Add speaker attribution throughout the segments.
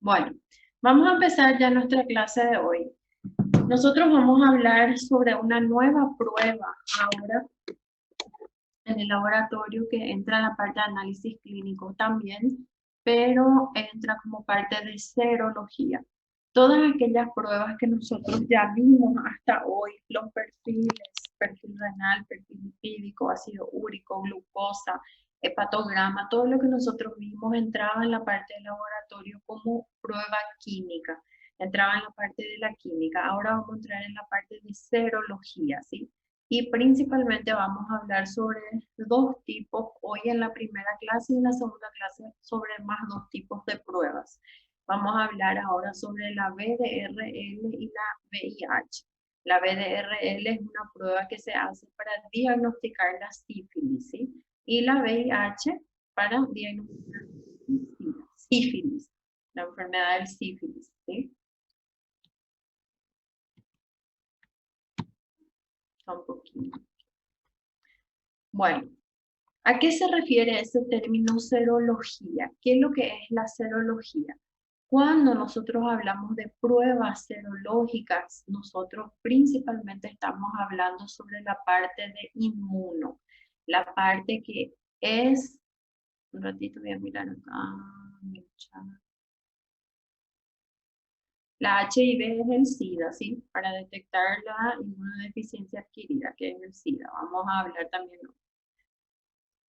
Speaker 1: Bueno, vamos a empezar ya nuestra clase de hoy. Nosotros vamos a hablar sobre una nueva prueba ahora en el laboratorio que entra en la parte de análisis clínico también, pero entra como parte de serología. Todas aquellas pruebas que nosotros ya vimos hasta hoy, los perfiles, perfil renal, perfil lipídico, ácido úrico, glucosa, hepatograma, todo lo que nosotros vimos entraba en la parte del laboratorio como prueba química, entraba en la parte de la química. Ahora vamos a entrar en la parte de serología, ¿sí? Y principalmente vamos a hablar sobre dos tipos, hoy en la primera clase y en la segunda clase sobre más dos tipos de pruebas. Vamos a hablar ahora sobre la VDRL y la VIH. La VDRL es una prueba que se hace para diagnosticar la sífilis, ¿sí? Y la VIH para diagnosticar sífilis, la enfermedad del sífilis, ¿sí? Un poquito. Bueno, ¿a qué se refiere ese término serología? ¿Qué es lo que es la serología? Cuando nosotros hablamos de pruebas serológicas, nosotros principalmente estamos hablando sobre la parte de inmuno, la parte que es, un ratito voy a mirar acá, mi chat. La HIV es el SIDA, ¿sí? Para detectar la inmunodeficiencia adquirida, que es el SIDA. Vamos a hablar también.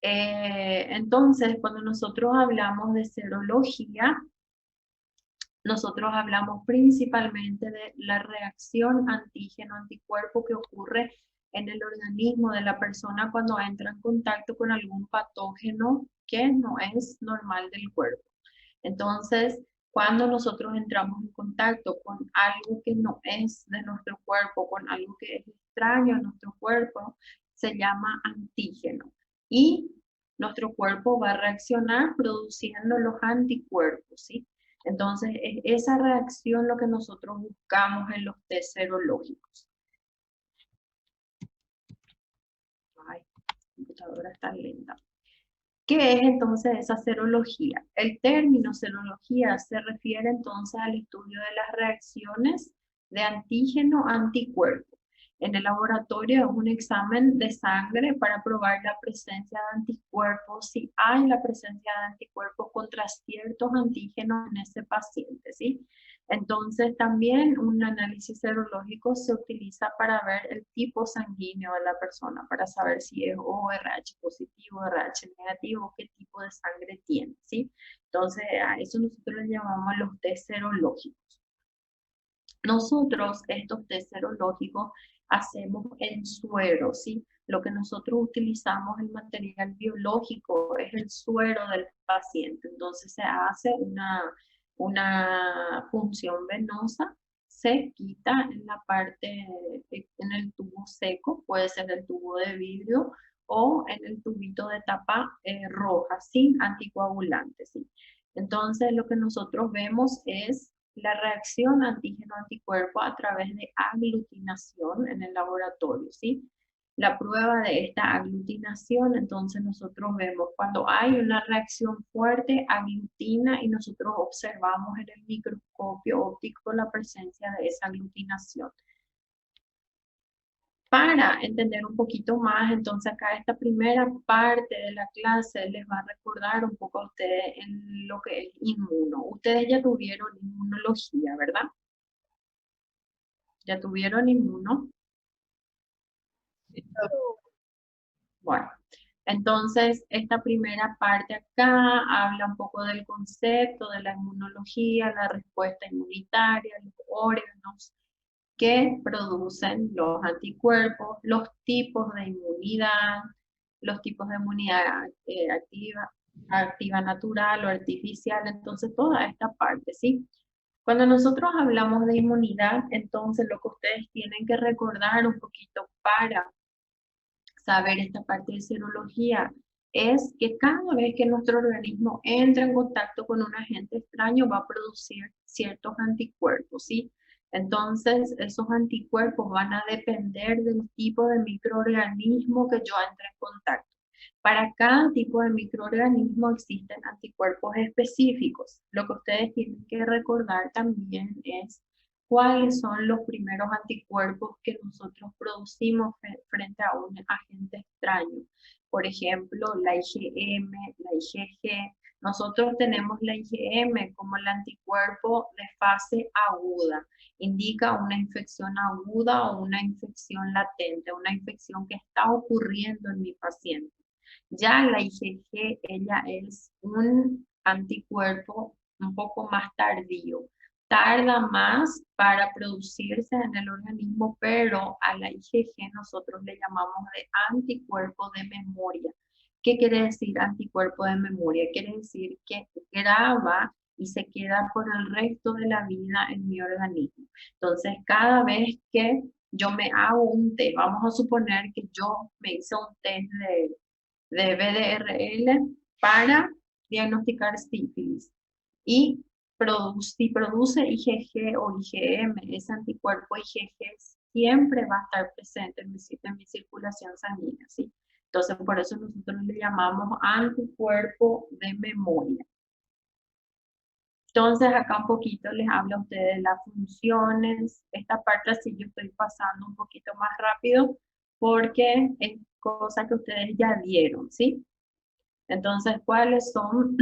Speaker 1: Entonces, cuando nosotros hablamos de serología, nosotros hablamos principalmente de la reacción antígeno-anticuerpo que ocurre en el organismo de la persona cuando entra en contacto con algún patógeno que no es normal del cuerpo. Entonces, cuando nosotros entramos en contacto con algo que no es de nuestro cuerpo, con algo que es extraño a nuestro cuerpo, se llama antígeno. Y nuestro cuerpo va a reaccionar produciendo los anticuerpos, ¿sí? Entonces, es esa reacción lo que nosotros buscamos en los test serológicos. Ay, la computadora está lenta. ¿Qué es entonces esa serología? El término serología se refiere entonces al estudio de las reacciones de antígeno-anticuerpo. En el laboratorio es un examen de sangre para probar la presencia de anticuerpos, si hay la presencia de anticuerpos contra ciertos antígenos en ese paciente, ¿sí? Entonces también un análisis serológico se utiliza para ver el tipo sanguíneo de la persona, para saber si es ORH positivo, RH negativo, qué tipo de sangre tiene, ¿sí? Entonces a eso nosotros le llamamos los test serológicos. Nosotros estos test serológicos hacemos en suero, ¿sí? Lo que nosotros utilizamos, el material biológico, es el suero del paciente. Entonces se hace una punción venosa, se quita en la parte, en el tubo seco, puede ser el tubo de vidrio o en el tubito de tapa roja, sin anticoagulantes, ¿sí? Entonces lo que nosotros vemos es la reacción antígeno-anticuerpo a través de aglutinación en el laboratorio, ¿sí? La prueba de esta aglutinación, entonces nosotros vemos cuando hay una reacción fuerte, aglutina y nosotros observamos en el microscopio óptico la presencia de esa aglutinación. Para entender un poquito más, entonces acá esta primera parte de la clase les va a recordar un poco a ustedes en lo que es inmuno. Ustedes ya tuvieron inmunología, ¿verdad? ¿Ya tuvieron inmuno? Bueno, entonces esta primera parte acá habla un poco del concepto de la inmunología, la respuesta inmunitaria, los órganos que producen los anticuerpos, los tipos de inmunidad, los tipos de inmunidad activa natural o artificial, entonces toda esta parte, ¿sí? Cuando nosotros hablamos de inmunidad, entonces lo que ustedes tienen que recordar un poquito para saber esta parte de serología es que cada vez que nuestro organismo entra en contacto con un agente extraño va a producir ciertos anticuerpos, ¿sí? Entonces, esos anticuerpos van a depender del tipo de microorganismo que yo entre en contacto. Para cada tipo de microorganismo existen anticuerpos específicos. Lo que ustedes tienen que recordar también es cuáles son los primeros anticuerpos que nosotros producimos frente a un agente extraño. Por ejemplo, la IgM, la IgG. Nosotros tenemos la IgM como el anticuerpo de fase aguda. Indica una infección aguda o una infección latente, una infección que está ocurriendo en mi paciente. Ya la IgG, ella es un anticuerpo un poco más tardío. Tarda más para producirse en el organismo, pero a la IgG nosotros le llamamos de anticuerpo de memoria. ¿Qué quiere decir anticuerpo de memoria? Quiere decir que graba y se queda por el resto de la vida en mi organismo. Entonces, cada vez que yo me hago un test, vamos a suponer que yo me hice un test de VDRL para diagnosticar sífilis y si produce IgG o IgM, ese anticuerpo IgG siempre va a estar presente en mi circulación sanguínea, ¿sí? Entonces, por eso nosotros le llamamos anticuerpo de memoria. Entonces, acá un poquito les hablo a ustedes de las funciones. Esta parte sí yo estoy pasando un poquito más rápido porque es cosa que ustedes ya vieron, ¿sí? Entonces, ¿cuáles son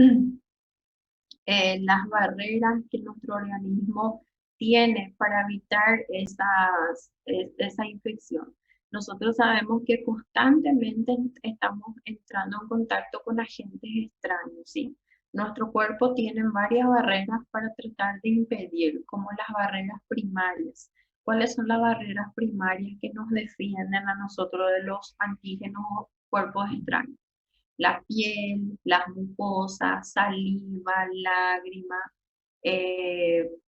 Speaker 1: las barreras que nuestro organismo tiene para evitar esa infección? Nosotros sabemos que constantemente estamos entrando en contacto con agentes extraños, ¿sí? Nuestro cuerpo tiene varias barreras para tratar de impedir, como las barreras primarias. ¿Cuáles son las barreras primarias que nos defienden a nosotros de los antígenos o cuerpos extraños? La piel, las mucosas, saliva, lágrima,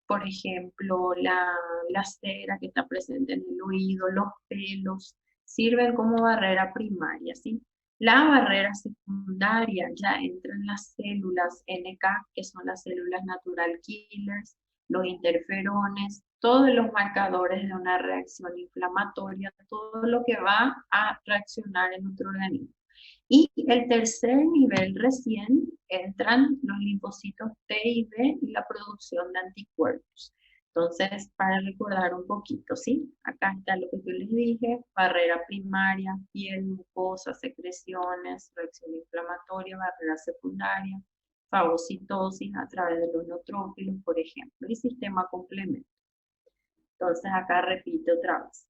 Speaker 1: por ejemplo, la cera que está presente en el oído, los pelos, sirven como barrera primaria, ¿sí? La barrera secundaria ya entran las células NK, que son las células natural killers, los interferones, todos los marcadores de una reacción inflamatoria, todo lo que va a reaccionar en nuestro organismo. Y el tercer nivel recién entran los linfocitos T y B y la producción de anticuerpos. Entonces, para recordar un poquito, ¿sí? Acá está lo que yo les dije, barrera primaria, piel, mucosa, secreciones, reacción inflamatoria, barrera secundaria, fagocitosis a través de los neutrófilos, por ejemplo, y sistema complemento. Entonces, acá repito otra vez.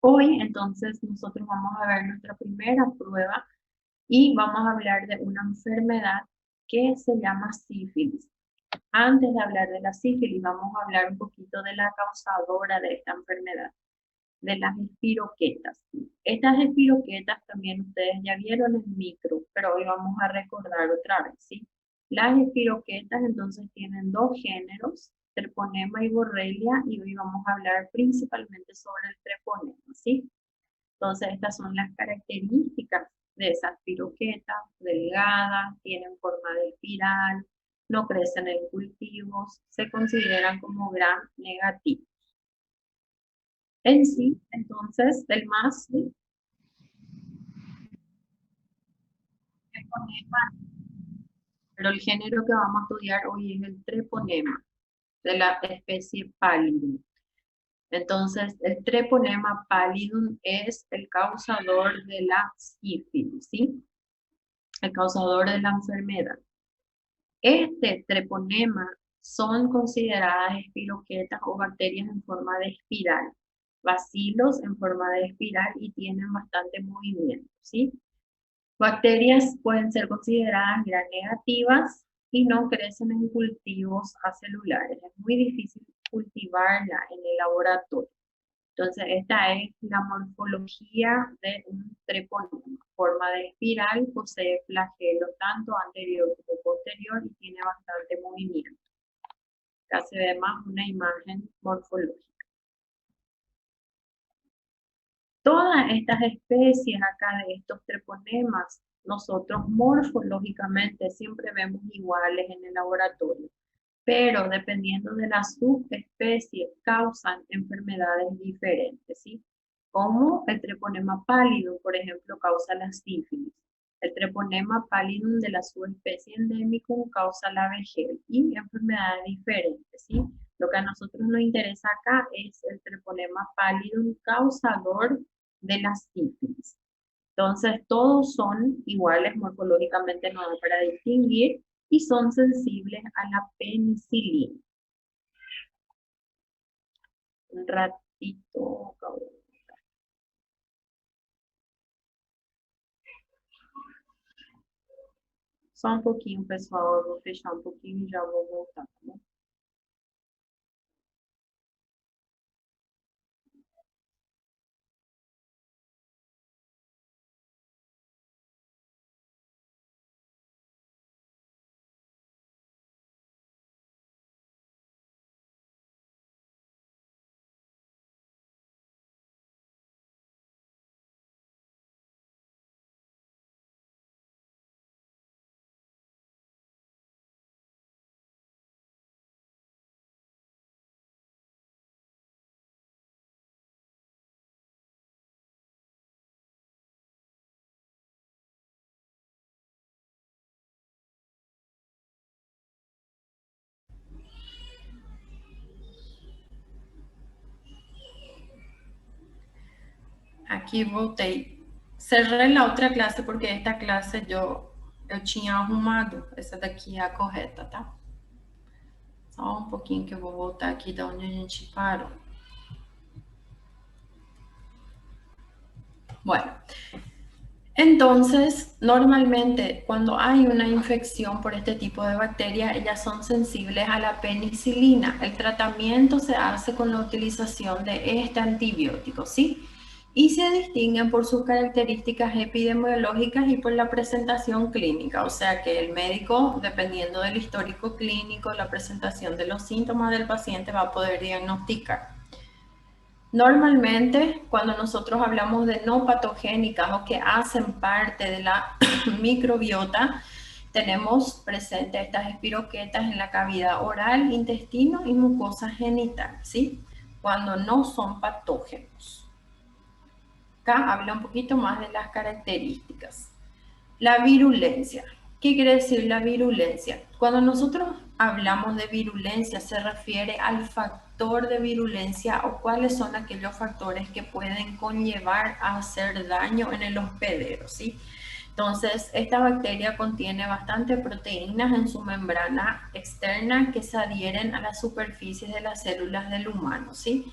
Speaker 1: Hoy, entonces, nosotros vamos a ver nuestra primera prueba y vamos a hablar de una enfermedad que se llama sífilis. Antes de hablar de la sífilis, vamos a hablar un poquito de la causadora de esta enfermedad, de las espiroquetas. Estas espiroquetas también ustedes ya vieron en micro, pero hoy vamos a recordar otra vez, ¿sí? Las espiroquetas entonces tienen dos géneros, treponema y borrelia, y hoy vamos a hablar principalmente sobre el treponema, ¿sí? Entonces, estas son las características de esas piroquetas: delgadas, tienen forma de espiral, no crecen en cultivos, se consideran como gram negativos. En sí, entonces, el más treponema, pero el género que vamos a estudiar hoy es el treponema, de la especie Pallidum. Entonces, el treponema pallidum es el causador de la sífilis, ¿sí? El causador de la enfermedad. Este treponema son consideradas espiroquetas o bacterias en forma de espiral, bacilos en forma de espiral y tienen bastante movimiento, ¿sí? Bacterias pueden ser consideradas gram negativas y no crecen en cultivos acelulares. Es muy difícil cultivarla en el laboratorio. Entonces, esta es la morfología de un treponema. Forma de espiral, posee flagelo tanto anterior como posterior y tiene bastante movimiento. Acá se ve más una imagen morfológica. Todas estas especies acá de estos treponemas, nosotros morfológicamente siempre vemos iguales en el laboratorio, pero dependiendo de la subespecie causan enfermedades diferentes, ¿sí? Como el treponema pálido, por ejemplo, causa la sífilis. El treponema pallidum de la subespecie endemicum causa la vejez y enfermedades diferentes, ¿sí? Lo que a nosotros nos interesa acá es el treponema pallidum causador de la sífilis. Entonces, todos son iguales morfológicamente, no hay para distinguir, y son sensibles a la penicilina. Un ratito, cabrón. Só um pouquinho, pessoal. Eu vou fechar um pouquinho e já vou voltar, tá bom? Aqui voltei. Cerrei a outra classe porque esta classe eu tinha arrumado. Essa daqui é a correta, tá? Só um pouquinho que eu vou voltar aqui da onde a gente parou. Bueno, entonces, normalmente cuando hay una infección por este tipo de bacterias, ellas son sensibles a la penicilina. El tratamiento se hace con la utilización de este antibiótico, ¿sí? Y se distinguen por sus características epidemiológicas y por la presentación clínica. O sea que el médico, dependiendo del histórico clínico, la presentación de los síntomas del paciente, va a poder diagnosticar. Normalmente, cuando nosotros hablamos de no patogénicas o que hacen parte de la microbiota, tenemos presente estas espiroquetas en la cavidad oral, intestino y mucosa genital, ¿sí? Cuando no son patógenos. Acá habla un poquito más de las características. La virulencia. ¿Qué quiere decir la virulencia? Cuando nosotros hablamos de virulencia, se refiere al factor de virulencia o cuáles son aquellos factores que pueden conllevar a hacer daño en el hospedero, ¿sí? Entonces, esta bacteria contiene bastantes proteínas en su membrana externa que se adhieren a las superficies de las células del humano, ¿sí?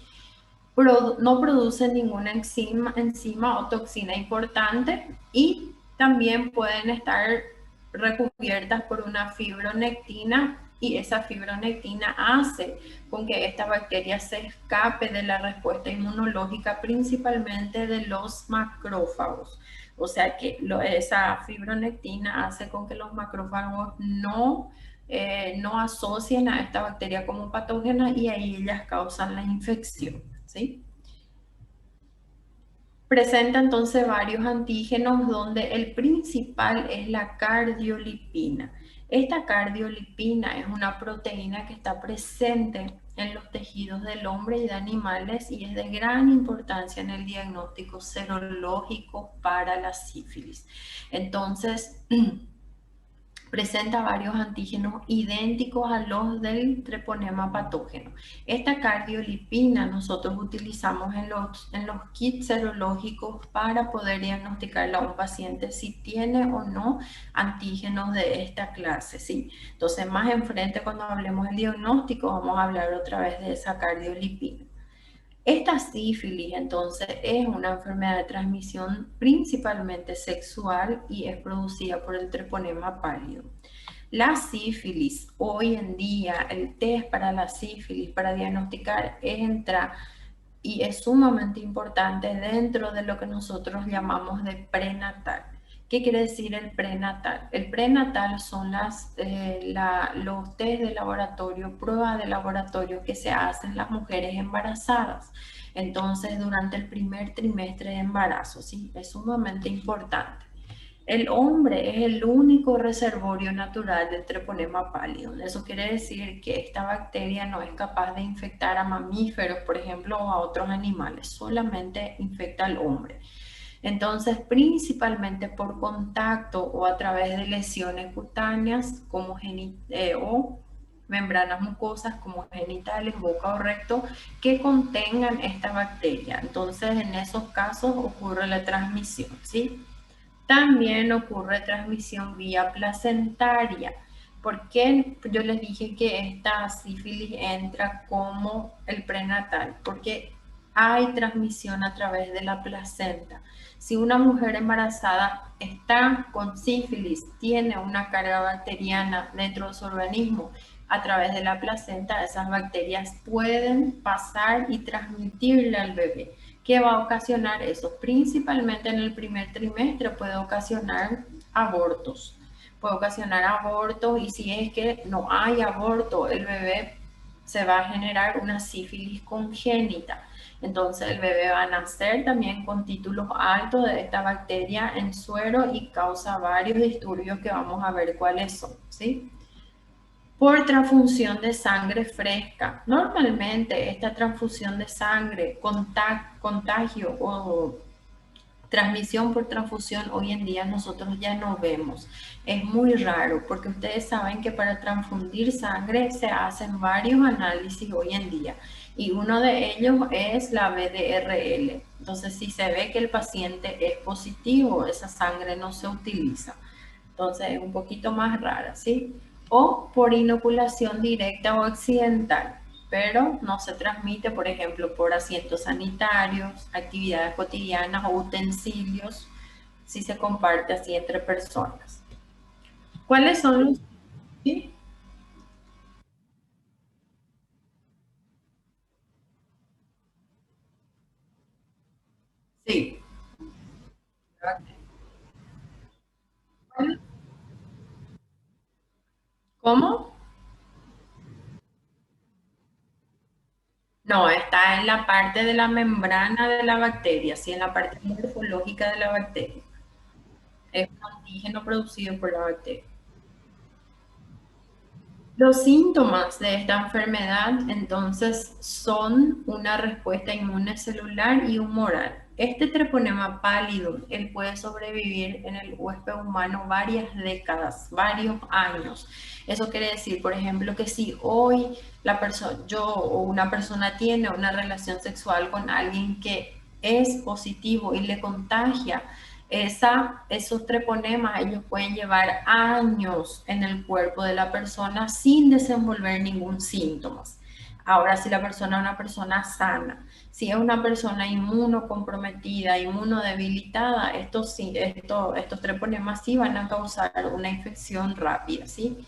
Speaker 1: No produce ninguna enzima o toxina importante y también pueden estar recubiertas por una fibronectina y esa fibronectina hace con que esta bacteria se escape de la respuesta inmunológica principalmente de los macrófagos. O sea que esa fibronectina hace con que los macrófagos no asocien a esta bacteria como patógena y ahí ellas causan la infección, ¿sí? Presenta entonces varios antígenos donde el principal es la cardiolipina. Esta cardiolipina es una proteína que está presente en los tejidos del hombre y de animales y es de gran importancia en el diagnóstico serológico para la sífilis. Entonces, presenta varios antígenos idénticos a los del treponema patógeno. Esta cardiolipina nosotros utilizamos en los kits serológicos para poder diagnosticarle a un paciente si tiene o no antígenos de esta clase, ¿sí? Entonces, más enfrente cuando hablemos del diagnóstico vamos a hablar otra vez de esa cardiolipina. Esta sífilis, entonces, es una enfermedad de transmisión principalmente sexual y es producida por el treponema pálido. La sífilis, hoy en día, el test para la sífilis, para diagnosticar, entra y es sumamente importante dentro de lo que nosotros llamamos de prenatal. ¿Qué quiere decir el prenatal? El prenatal son los test de laboratorio, pruebas de laboratorio que se hacen las mujeres embarazadas. Entonces, durante el primer trimestre de embarazo, ¿sí? Es sumamente importante. El hombre es el único reservorio natural del treponema pálido. Eso quiere decir que esta bacteria no es capaz de infectar a mamíferos, por ejemplo, o a otros animales. Solamente infecta al hombre. Entonces, principalmente por contacto o a través de lesiones cutáneas como o membranas mucosas como genitales, boca o recto, que contengan esta bacteria. Entonces, en esos casos ocurre la transmisión, ¿sí? También ocurre transmisión vía placentaria. ¿Por qué yo les dije que esta sífilis entra como el prenatal? Porque hay transmisión a través de la placenta. Si una mujer embarazada está con sífilis, tiene una carga bacteriana dentro de su organismo, a través de la placenta, esas bacterias pueden pasar y transmitirle al bebé. ¿Qué va a ocasionar eso? Principalmente en el primer trimestre puede ocasionar abortos. Puede ocasionar abortos y si es que no hay aborto, el bebé se va a generar una sífilis congénita. Entonces el bebé va a nacer también con títulos altos de esta bacteria en suero y causa varios disturbios que vamos a ver cuáles son, ¿sí? Por transfusión de sangre fresca. Normalmente esta transfusión de sangre, contagio o transmisión por transfusión hoy en día nosotros ya no vemos. Es muy raro porque ustedes saben que para transfundir sangre se hacen varios análisis hoy en día y uno de ellos es la VDRL. Entonces, si se ve que el paciente es positivo, esa sangre no se utiliza. Entonces es un poquito más rara, ¿sí? O por inoculación directa o accidental, pero no se transmite, por ejemplo, por asientos sanitarios, actividades cotidianas o utensilios, si se comparte así entre personas. ¿Cuáles son los... Sí, sí. ¿Cómo? No, está en la parte de la membrana de la bacteria, sí, en la parte morfológica de la bacteria. Es un antígeno producido por la bacteria. Los síntomas de esta enfermedad entonces son una respuesta inmune celular y humoral. Este treponema pallidum, él puede sobrevivir en el huésped humano varias décadas, varios años. Eso quiere decir, por ejemplo, que si hoy yo o una persona tiene una relación sexual con alguien que es positivo y le contagia, esos treponemas, ellos pueden llevar años en el cuerpo de la persona sin desenvolver ningún síntoma. Ahora, si la persona es una persona sana, si es una persona inmunocomprometida, inmunodebilitada, estos treponemas sí van a causar una infección rápida, ¿sí?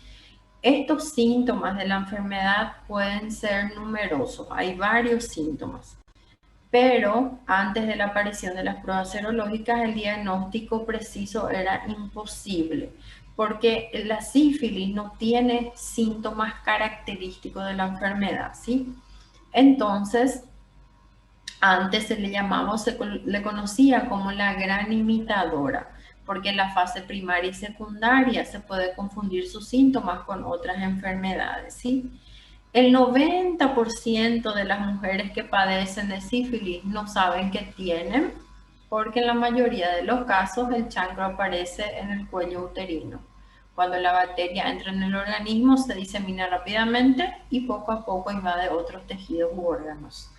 Speaker 1: Estos síntomas de la enfermedad pueden ser numerosos, hay varios síntomas, pero antes de la aparición de las pruebas serológicas, el diagnóstico preciso era imposible, porque la sífilis no tiene síntomas característicos de la enfermedad, ¿sí? Entonces, antes se le llamaba, le conocía como la gran imitadora, porque en la fase primaria y secundaria se puede confundir sus síntomas con otras enfermedades, ¿sí? El 90% de las mujeres que padecen de sífilis no saben que tienen, porque en la mayoría de los casos el chancro aparece en el cuello uterino. Cuando la bacteria entra en el organismo se disemina rápidamente y poco a poco invade otros tejidos u órganos.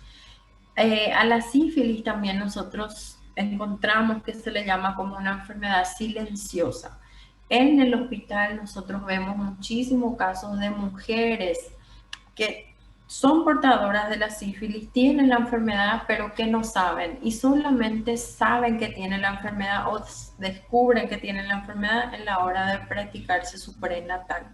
Speaker 1: A la sífilis también nosotros encontramos que se le llama como una enfermedad silenciosa. En el hospital nosotros vemos muchísimos casos de mujeres que son portadoras de la sífilis, tienen la enfermedad, pero que no saben y solamente saben que tienen la enfermedad o descubren que tienen la enfermedad en la hora de practicarse su prenatal.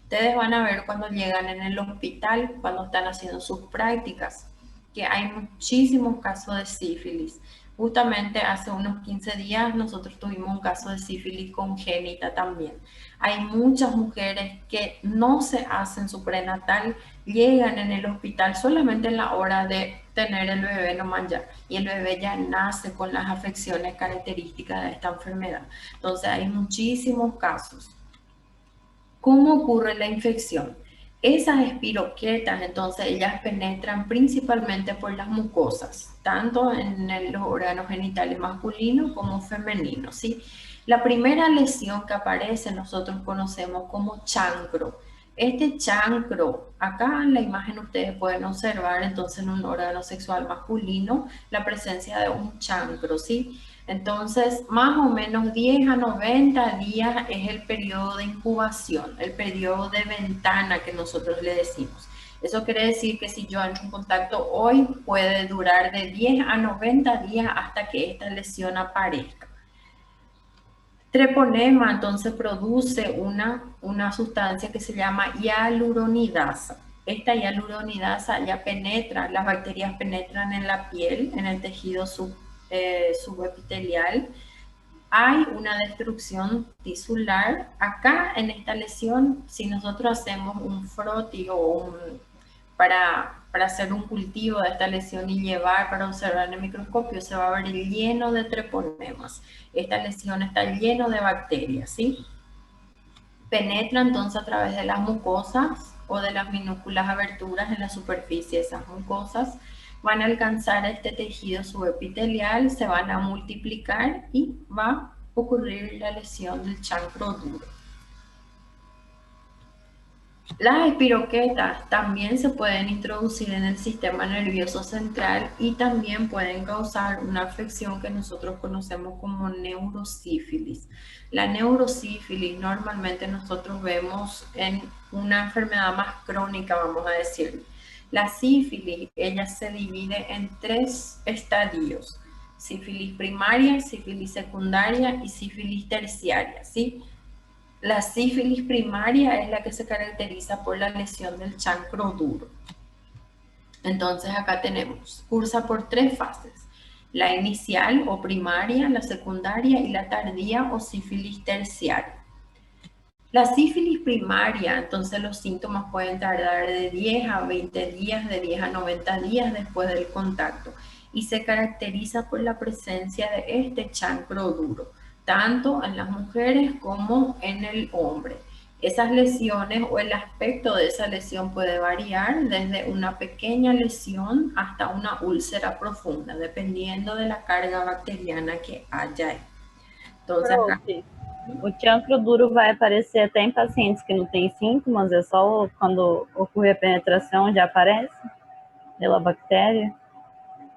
Speaker 1: Ustedes van a ver cuando llegan en el hospital, cuando están haciendo sus prácticas, que hay muchísimos casos de sífilis. Justamente hace unos 15 días nosotros tuvimos un caso de sífilis congénita también. Hay muchas mujeres que no se hacen su prenatal, llegan en el hospital solamente en la hora de tener el bebé nomás ya, y el bebé ya nace con las afecciones características de esta enfermedad. Entonces hay muchísimos casos. ¿Cómo ocurre la infección? Esas espiroquetas, entonces, ellas penetran principalmente por las mucosas, tanto en los órganos genitales masculinos como femeninos, ¿sí? La primera lesión que aparece nosotros conocemos como chancro. Este chancro, acá en la imagen ustedes pueden observar entonces en un órgano sexual masculino la presencia de un chancro, ¿sí? Entonces, más o menos 10 a 90 días es el periodo de incubación, el periodo de ventana que nosotros le decimos. Eso quiere decir que si yo entro en contacto hoy, puede durar de 10 a 90 días hasta que esta lesión aparezca. Treponema entonces produce una sustancia que se llama hialuronidasa. Esta hialuronidasa ya penetra, las bacterias penetran en la piel, en el tejido subepitelial. Hay una destrucción tisular. Acá en esta lesión, si nosotros hacemos un froti para hacer un cultivo de esta lesión y llevar para observar en el microscopio, se va a ver lleno de treponemas. Esta lesión está lleno de bacterias, ¿sí? Penetra entonces a través de las mucosas o de las minúsculas aberturas en la superficie de esas mucosas, van a alcanzar este tejido subepitelial, se van a multiplicar y va a ocurrir la lesión del chancro duro. Las espiroquetas también se pueden introducir en el sistema nervioso central y también pueden causar una afección que nosotros conocemos como neurosífilis. La neurosífilis normalmente nosotros vemos en una enfermedad más crónica, vamos a decir. La sífilis, ella se divide en 3 estadios: sífilis primaria, sífilis secundaria y sífilis terciaria, ¿sí? La sífilis primaria es la que se caracteriza por la lesión del chancro duro. Entonces acá tenemos, cursa por 3 fases: la inicial o primaria, la secundaria y la tardía o sífilis terciaria. La sífilis primaria, entonces los síntomas pueden tardar de 10 a 20 días, de 10 a 90 días después del contacto, y se caracteriza por la presencia de este chancro duro, tanto en las mujeres como en el hombre. Esas lesiones o el aspecto de esa lesión puede variar desde una pequeña lesión hasta una úlcera profunda, dependiendo de la carga bacteriana que haya ahí. Entonces, acá,
Speaker 2: Prof, o chancro duro vai aparecer até em pacientes que não têm sintomas, é só quando ocorre a penetração já aparece pela bactéria?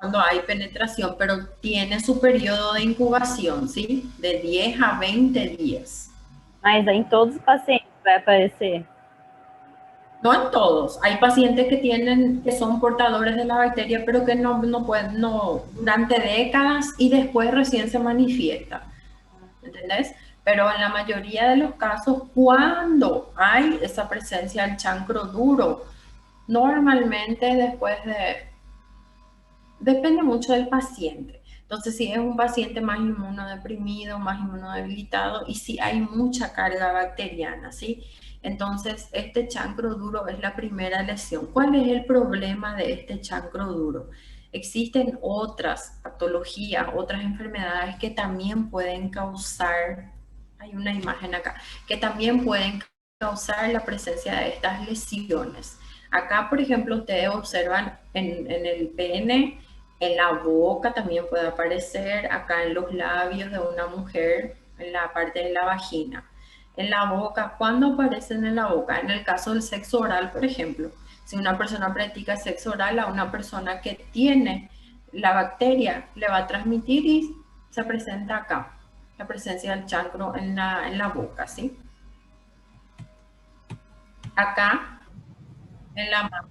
Speaker 1: cuando hay penetración, pero tiene su periodo de incubación, ¿sí? De 10 a 20 días.
Speaker 2: Mas em todos os pacientes vai aparecer?
Speaker 1: No en todos. Hay pacientes que son portadores de la bacteria, pero que no pueden, no, durante décadas y después recién se manifiesta. ¿Entendés? Pero en la mayoría de los casos, cuando hay esa presencia del chancro duro, normalmente después de depende mucho del paciente. Entonces, si es un paciente más inmunodeprimido, más inmunodebilitado y si hay mucha carga bacteriana, ¿sí? Entonces, este chancro duro es la primera lesión. ¿Cuál es el problema de este chancro duro? Existen otras patologías, otras enfermedades que también pueden causar, hay una imagen acá, que también pueden causar la presencia de estas lesiones. Acá, por ejemplo, ustedes observan en el pene, en la boca también puede aparecer, acá en los labios de una mujer, en la parte de la vagina. En la boca, ¿cuándo aparecen en la boca? En el caso del sexo oral, por ejemplo. Si una persona practica sexo oral a una persona que tiene la bacteria, le va a transmitir y se presenta acá, la presencia del chancro en la boca, ¿sí? Acá, en la mano.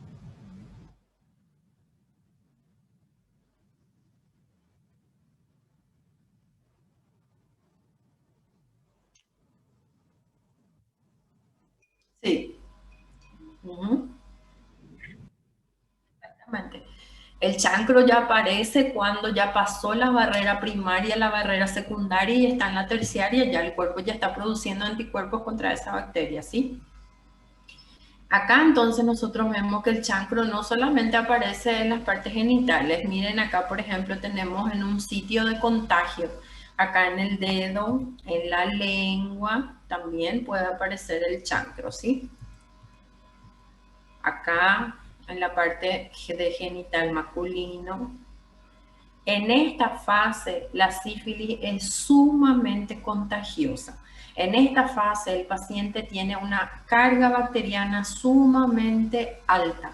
Speaker 1: Sí. Uh-huh. Exactamente. El chancro ya aparece cuando ya pasó la barrera primaria, la barrera secundaria y está en la terciaria, ya el cuerpo ya está produciendo anticuerpos contra esa bacteria, ¿sí? Acá entonces nosotros vemos que el chancro no solamente aparece en las partes genitales, miren acá por ejemplo tenemos en un sitio de contagio, acá en el dedo, en la lengua, también puede aparecer el chancro, ¿sí? acá en la parte de genital masculino. En esta fase, la sífilis es sumamente contagiosa. En esta fase, el paciente tiene una carga bacteriana sumamente alta.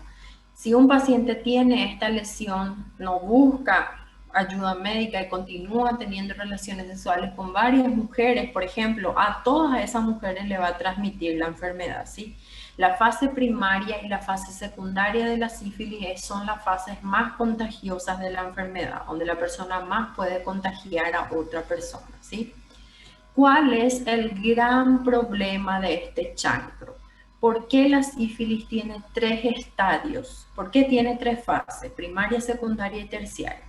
Speaker 1: Si un paciente tiene esta lesión, no busca ayuda médica y continúa teniendo relaciones sexuales con varias mujeres, por ejemplo, a todas esas mujeres le va a transmitir la enfermedad, ¿sí? La fase primaria y la fase secundaria de la sífilis son las fases más contagiosas de la enfermedad, donde la persona más puede contagiar a otra persona, ¿sí? ¿Cuál es el gran problema de este chancro? ¿Por qué la sífilis tiene 3 estadios? ¿Por qué tiene 3 fases? Primaria, secundaria y terciaria.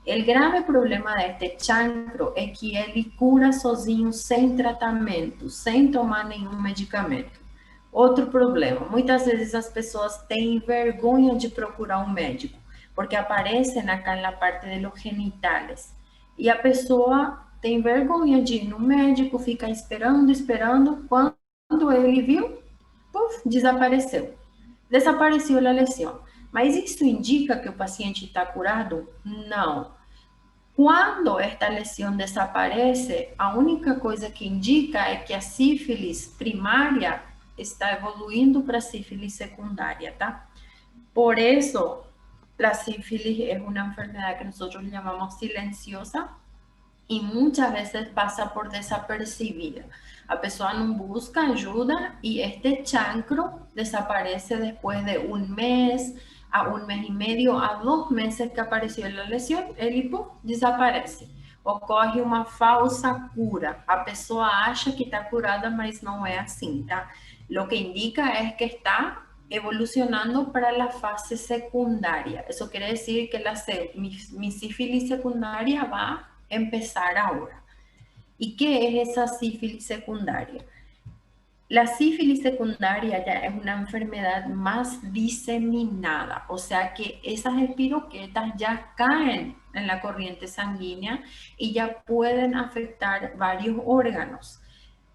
Speaker 1: El grave problema de este chancro é que ele cura sozinho, sem tratamento, sem tomar nenhum medicamento. Outro problema, muitas vezes as pessoas têm vergonha de procurar um médico, porque aparecem acá na parte de los genitales. E a pessoa tem vergonha de ir no médico, fica esperando, quando ele viu, puf, desapareceu. Desapareceu a lesão. Mas isso indica que o paciente está curado? Não. Quando esta lesão desaparece, a única coisa que indica é que a sífilis primária está evoluindo para sífilis secundária, tá? Por eso, la sífilis es una enfermedad que nosotros llamamos silenciosa y muchas veces pasa por desapercibida. A pessoa não busca ajuda y este chancro desaparece después de un mes, a un mes y medio, a 2 meses que apareció la lesión, ele desaparece. Ocorre uma falsa cura. A pessoa acha que está curada, mas não é assim, tá? Lo que indica es que está evolucionando para la fase secundaria. Eso quiere decir que mi sífilis secundaria va a empezar ahora. ¿Y qué es esa sífilis secundaria? La sífilis secundaria ya es una enfermedad más diseminada, o sea que esas espiroquetas ya caen en la corriente sanguínea y ya pueden afectar varios órganos.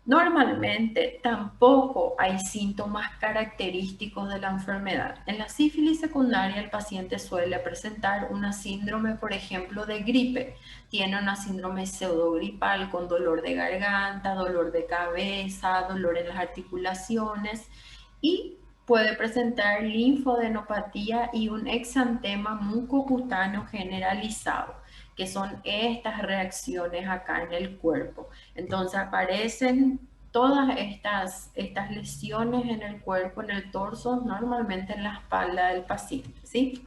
Speaker 1: Normalmente tampoco hay síntomas característicos de la enfermedad. En la sífilis secundaria el paciente suele presentar una síndrome, por ejemplo, de gripe. Tiene una síndrome pseudogripal con dolor de garganta, dolor de cabeza, dolor en las articulaciones y puede presentar linfoadenopatía y un exantema mucocutáneo generalizado, que son estas reacciones acá en el cuerpo. Entonces aparecen todas estas lesiones en el cuerpo, en el torso, normalmente en la espalda del paciente, ¿sí?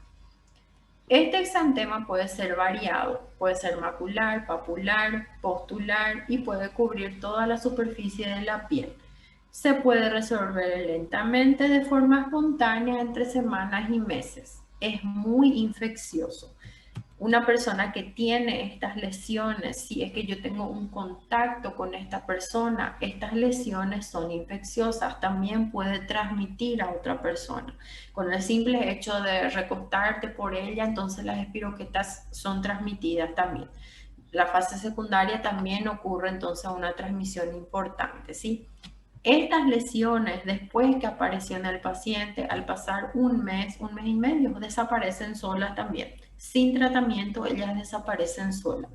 Speaker 1: Este exantema puede ser variado, puede ser macular, papular, postular y puede cubrir toda la superficie de la piel. Se puede resolver lentamente de forma espontánea entre semanas y meses. Es muy infeccioso. Una persona que tiene estas lesiones, si es que yo tengo un contacto con esta persona, estas lesiones son infecciosas, también puede transmitir a otra persona. Con el simple hecho de recostarte por ella, entonces las espiroquetas son transmitidas también. La fase secundaria también ocurre entonces una transmisión importante, ¿sí? Estas lesiones, después que apareció en el paciente, al pasar un mes y medio, desaparecen solas también. Sin tratamiento, ellas desaparecen solas.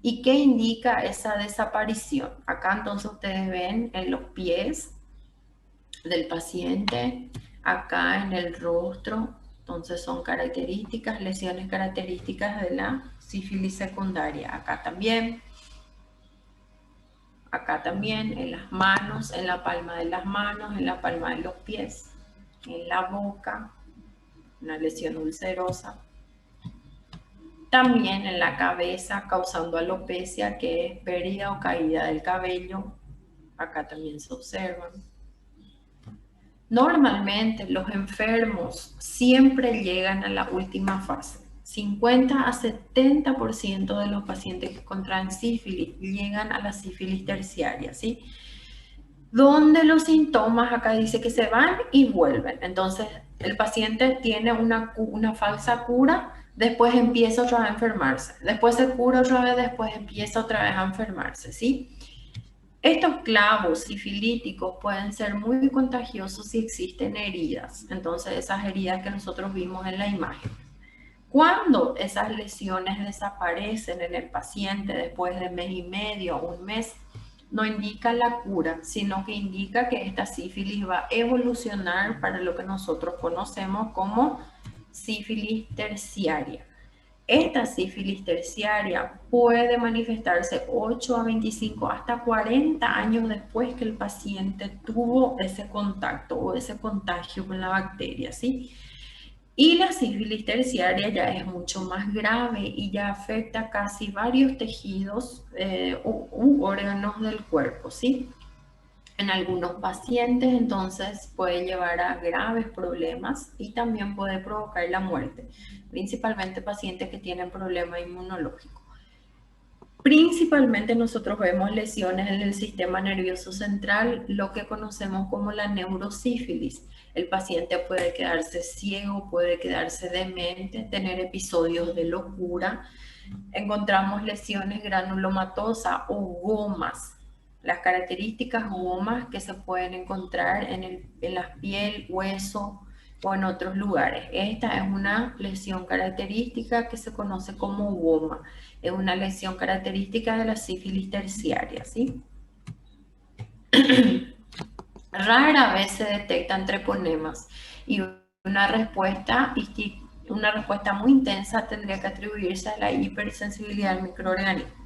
Speaker 1: ¿Y qué indica esa desaparición? Acá entonces ustedes ven en los pies del paciente, acá en el rostro, entonces son características, lesiones características de la sífilis secundaria. Acá también, en las manos, en la palma de las manos, en la palma de los pies, en la boca, una lesión ulcerosa. También en la cabeza, causando alopecia, que es pérdida o caída del cabello. Acá también se observan. Normalmente los enfermos siempre llegan a la última fase. 50 a 70% de los pacientes que contraen sífilis llegan a la sífilis terciaria, ¿sí? Donde los síntomas, acá dice que se van y vuelven. Entonces, el paciente tiene una falsa cura, después empieza otra vez a enfermarse. Después se cura otra vez, después empieza otra vez a enfermarse, ¿sí? Estos clavos sifilíticos pueden ser muy contagiosos si existen heridas. Entonces, esas heridas que nosotros vimos en la imagen. Cuando esas lesiones desaparecen en el paciente después de mes y medio o un mes, no indica la cura, sino que indica que esta sífilis va a evolucionar para lo que nosotros conocemos como sífilis terciaria. Esta sífilis terciaria puede manifestarse 8 a 25 hasta 40 años después que el paciente tuvo ese contacto o ese contagio con la bacteria, ¿sí? Y la sífilis terciaria ya es mucho más grave y ya afecta casi varios tejidos u órganos del cuerpo, ¿sí? En algunos pacientes entonces puede llevar a graves problemas y también puede provocar la muerte, principalmente pacientes que tienen problema inmunológico. Principalmente nosotros vemos lesiones en el sistema nervioso central, lo que conocemos como la neurosífilis. El paciente puede quedarse ciego, puede quedarse demente, tener episodios de locura. Encontramos lesiones granulomatosas o gomas. Las características gomas que se pueden encontrar en la piel, hueso o en otros lugares. Esta es una lesión característica que se conoce como goma. Es una lesión característica de la sífilis terciaria, ¿sí? Rara vez se detectan treponemas y una respuesta muy intensa tendría que atribuirse a la hipersensibilidad al microorganismo.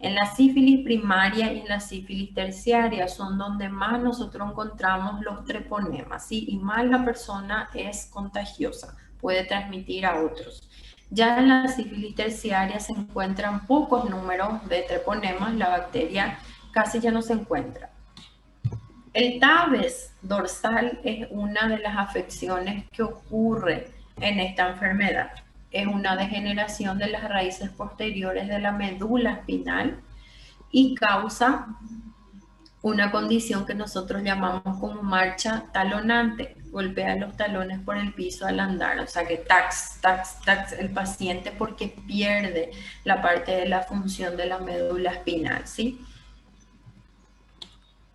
Speaker 1: En la sífilis primaria y en la sífilis terciaria son donde más nosotros encontramos los treponemas, ¿sí? Y más la persona es contagiosa, puede transmitir a otros. Ya en la sífilis terciaria se encuentran pocos números de treponemas, la bacteria casi ya no se encuentra. El tabes dorsal es una de las afecciones que ocurre en esta enfermedad. Es una degeneración de las raíces posteriores de la médula espinal y causa una condición que nosotros llamamos como marcha talonante. Golpea los talones por el piso al andar, o sea que tax, tax, tax el paciente porque pierde la parte de la función de la médula espinal, ¿sí?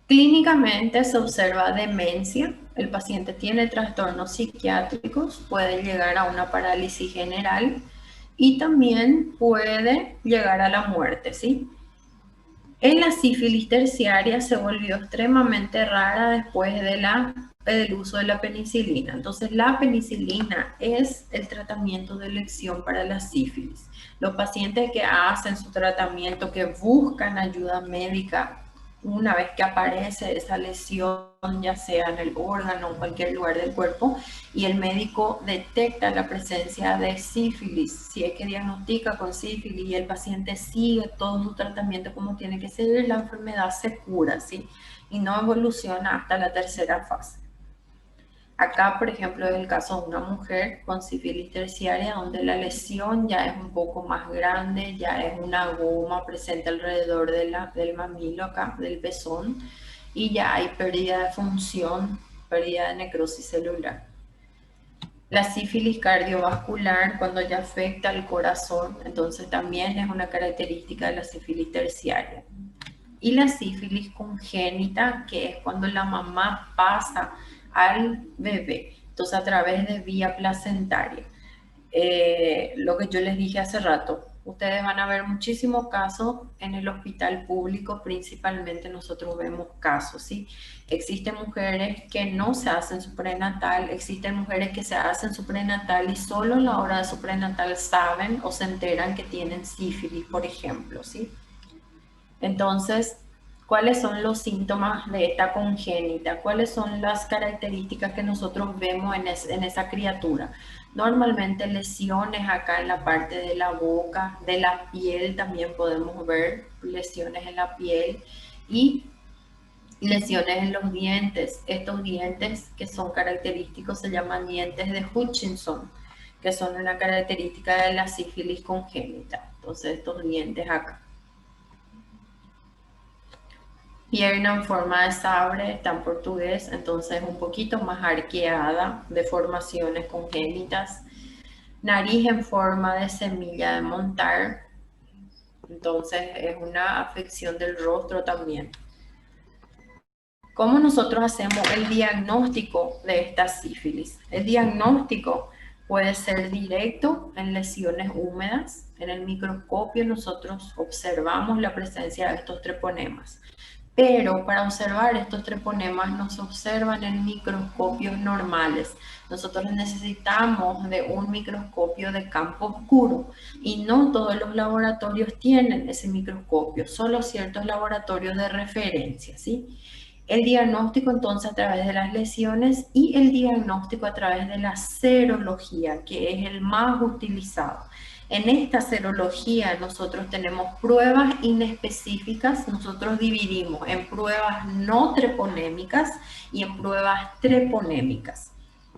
Speaker 1: Clínicamente se observa demencia, el paciente tiene trastornos psiquiátricos, puede llegar a una parálisis general y también puede llegar a la muerte, ¿sí? En la sífilis terciaria se volvió extremadamente rara después del uso de la penicilina. Entonces, la penicilina es el tratamiento de elección para la sífilis. Los pacientes que hacen su tratamiento, que buscan ayuda médica, una vez que aparece esa lesión, ya sea en el órgano o en cualquier lugar del cuerpo, y el médico detecta la presencia de sífilis, si es que diagnostica con sífilis y el paciente sigue todo su tratamiento como tiene que seguir, la enfermedad se cura, ¿sí? Y no evoluciona hasta la tercera fase. Acá, por ejemplo, es el caso de una mujer con sífilis terciaria donde la lesión ya es un poco más grande, ya es una goma presente alrededor del mamilo acá, del pezón, y ya hay pérdida de función, pérdida de necrosis celular. La sífilis cardiovascular, cuando ya afecta al corazón, entonces también es una característica de la sífilis terciaria. Y la sífilis congénita, que es cuando la mamá pasa al bebé, entonces a través de vía placentaria. Lo que yo les dije hace rato, ustedes van a ver muchísimos casos en el hospital público, principalmente nosotros vemos casos, ¿sí? Existen mujeres que no se hacen su prenatal, existen mujeres que se hacen su prenatal y solo en la hora de su prenatal saben o se enteran que tienen sífilis, por ejemplo, ¿sí? Entonces, ¿cuáles son los síntomas de esta congénita? ¿Cuáles son las características que nosotros vemos en esa criatura? Normalmente lesiones acá en la parte de la boca, de la piel también podemos ver lesiones en la piel y lesiones en los dientes. Estos dientes que son característicos se llaman dientes de Hutchinson, que son una característica de la sífilis congénita. Entonces estos dientes acá. Pierna en forma de sabre, está en portugués, entonces un poquito más arqueada, deformaciones congénitas. Nariz en forma de semilla de montar, entonces es una afección del rostro también. ¿Cómo nosotros hacemos el diagnóstico de esta sífilis? El diagnóstico puede ser directo en lesiones húmedas. En el microscopio nosotros observamos la presencia de estos treponemas. Pero para observar estos treponemas no se observan en microscopios normales. Nosotros necesitamos de un microscopio de campo oscuro y no todos los laboratorios tienen ese microscopio, solo ciertos laboratorios de referencia, ¿sí? El diagnóstico entonces a través de las lesiones y el diagnóstico a través de la serología, que es el más utilizado. En esta serología nosotros tenemos pruebas inespecíficas, nosotros dividimos en pruebas no treponémicas y en pruebas treponémicas.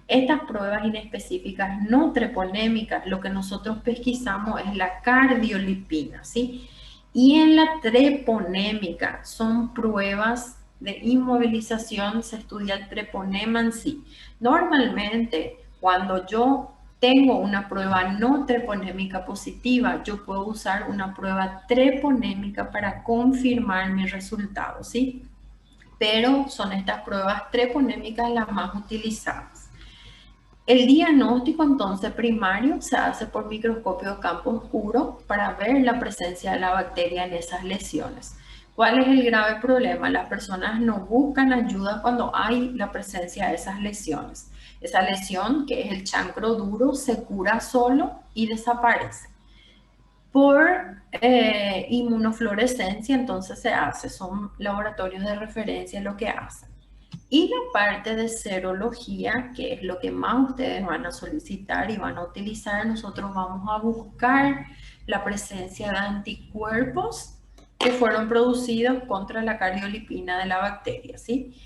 Speaker 1: Estas pruebas inespecíficas no treponémicas, lo que nosotros pesquisamos es la cardiolipina, ¿sí? Y en la treponémica son pruebas de inmovilización, se estudia el treponema en sí. Normalmente, cuando yo tengo una prueba no treponémica positiva, yo puedo usar una prueba treponémica para confirmar mi resultado, ¿sí? Pero son estas pruebas treponémicas las más utilizadas. El diagnóstico entonces primario se hace por microscopio de campo oscuro para ver la presencia de la bacteria en esas lesiones. ¿Cuál es el grave problema? Las personas no buscan ayuda cuando hay la presencia de esas lesiones. Esa lesión, que es el chancro duro, se cura solo y desaparece. Por inmunofluorescencia, entonces se hace, son laboratorios de referencia lo que hacen. Y la parte de serología, que es lo que más ustedes van a solicitar y van a utilizar, nosotros vamos a buscar la presencia de anticuerpos que fueron producidos contra la cardiolipina de la bacteria, ¿sí?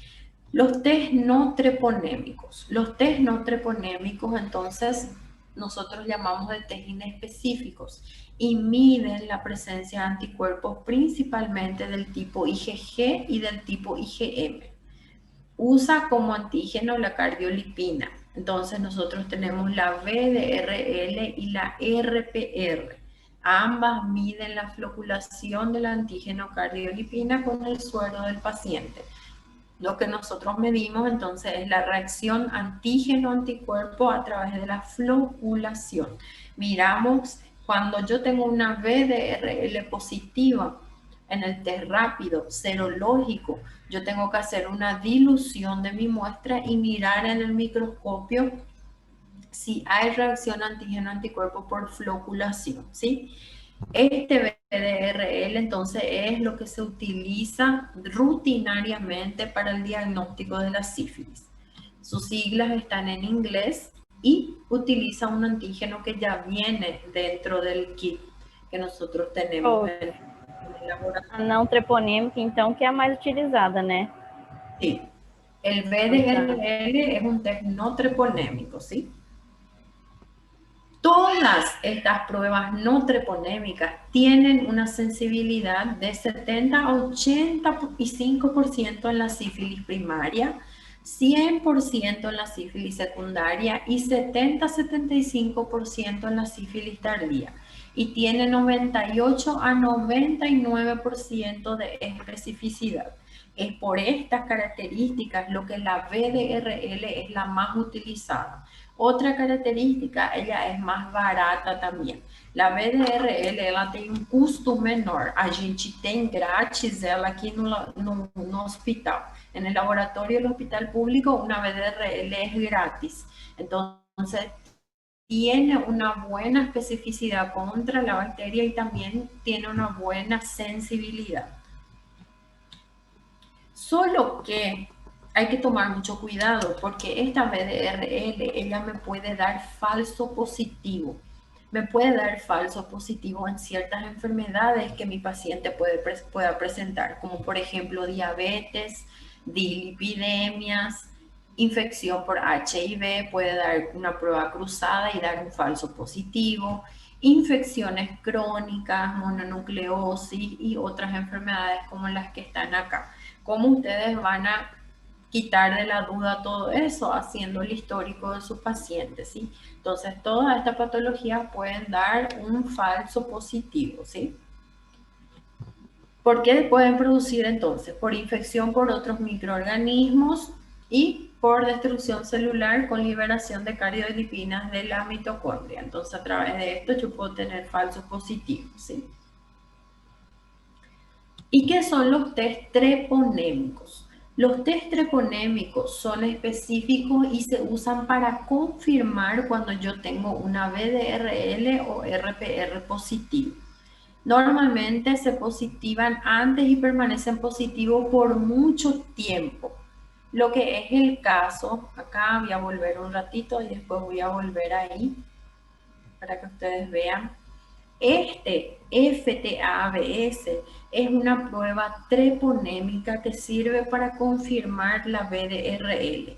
Speaker 1: Los test no treponémicos. Los test no treponémicos, entonces, nosotros llamamos de test inespecíficos y miden la presencia de anticuerpos principalmente del tipo IgG y del tipo IgM. Usa como antígeno la cardiolipina. Entonces nosotros tenemos la VDRL y la RPR. Ambas miden la floculación del antígeno cardiolipina con el suero del paciente. Lo que nosotros medimos entonces es la reacción antígeno-anticuerpo a través de la floculación. Miramos cuando yo tengo una VDRL positiva en el test rápido, serológico, yo tengo que hacer una dilución de mi muestra y mirar en el microscopio si hay reacción antígeno-anticuerpo por floculación, ¿sí? Este VDRL entonces es lo que se utiliza rutinariamente para el diagnóstico de la sífilis. Sus siglas están en inglés y utiliza un antígeno que ya viene dentro del kit que nosotros tenemos en el laboratorio.
Speaker 2: A não treponêmica, então, que é a mais utilizada, né?
Speaker 1: Sí. El VDRL es un test no treponémico, ¿sí? Todas estas pruebas no treponémicas tienen una sensibilidad de 70 a 85% en la sífilis primaria, 100% en la sífilis secundaria y 70 a 75% en la sífilis tardía. Y tiene 98 a 99% de especificidad. Es por estas características lo que la VDRL es la más utilizada. Outra característica, ela é mais barata também. A VDRL, ela tem um custo menor. A gente tem grátis ela aqui no hospital. No laboratório do hospital público, uma VDRL é grátis. Então, tiene una buena especificidad contra la bacteria y también tiene una buena sensibilidad. Solo que hay que tomar mucho cuidado porque esta VDRL, ella me puede dar falso positivo. Me puede dar falso positivo en ciertas enfermedades que mi paciente pueda presentar, como por ejemplo diabetes, dilipidemias, infección por HIV, puede dar una prueba cruzada y dar un falso positivo, infecciones crónicas, mononucleosis y otras enfermedades como las que están acá. ¿Cómo ustedes van a quitar de la duda todo eso haciendo el histórico de sus pacientes, ¿sí? Entonces, todas estas patologías pueden dar un falso positivo, ¿sí? ¿Por qué pueden producir entonces? Por infección por otros microorganismos y por destrucción celular con liberación de cariolipinas de la mitocondria. Entonces, a través de esto yo puedo tener falsos positivos, ¿sí? ¿Y qué son los test treponémicos? Los test treponémicos son específicos y se usan para confirmar cuando yo tengo una VDRL o RPR positivo. Normalmente se positivan antes y permanecen positivos por mucho tiempo. Lo que es el caso, acá voy a volver un ratito y después voy a volver ahí para que ustedes vean. Este FTABS es una prueba treponémica que sirve para confirmar la VDRL.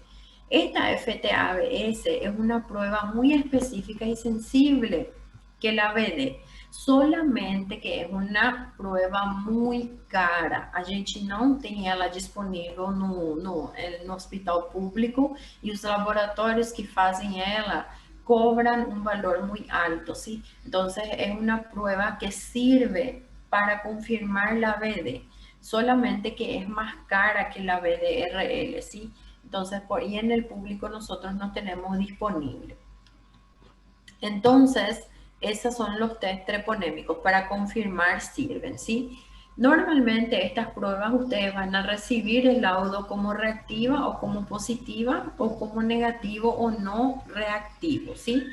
Speaker 1: Esta FTABS es una prueba muy específica y sensible que la VD, solamente que é uma prova muito cara. A gente não tem ela disponível no hospital público e os laboratórios que fazem ela cobran un valor muy alto, ¿sí? Entonces es una prueba que sirve para confirmar la BD, solamente que es más cara que la BDRL, ¿sí? Entonces, por ahí en el público nosotros no tenemos disponible. Entonces, esos son los test treponémicos, para confirmar sirven, ¿sí? Normalmente estas pruebas ustedes van a recibir el laudo como reactiva o como positiva o como negativo o no reactivo, ¿sí?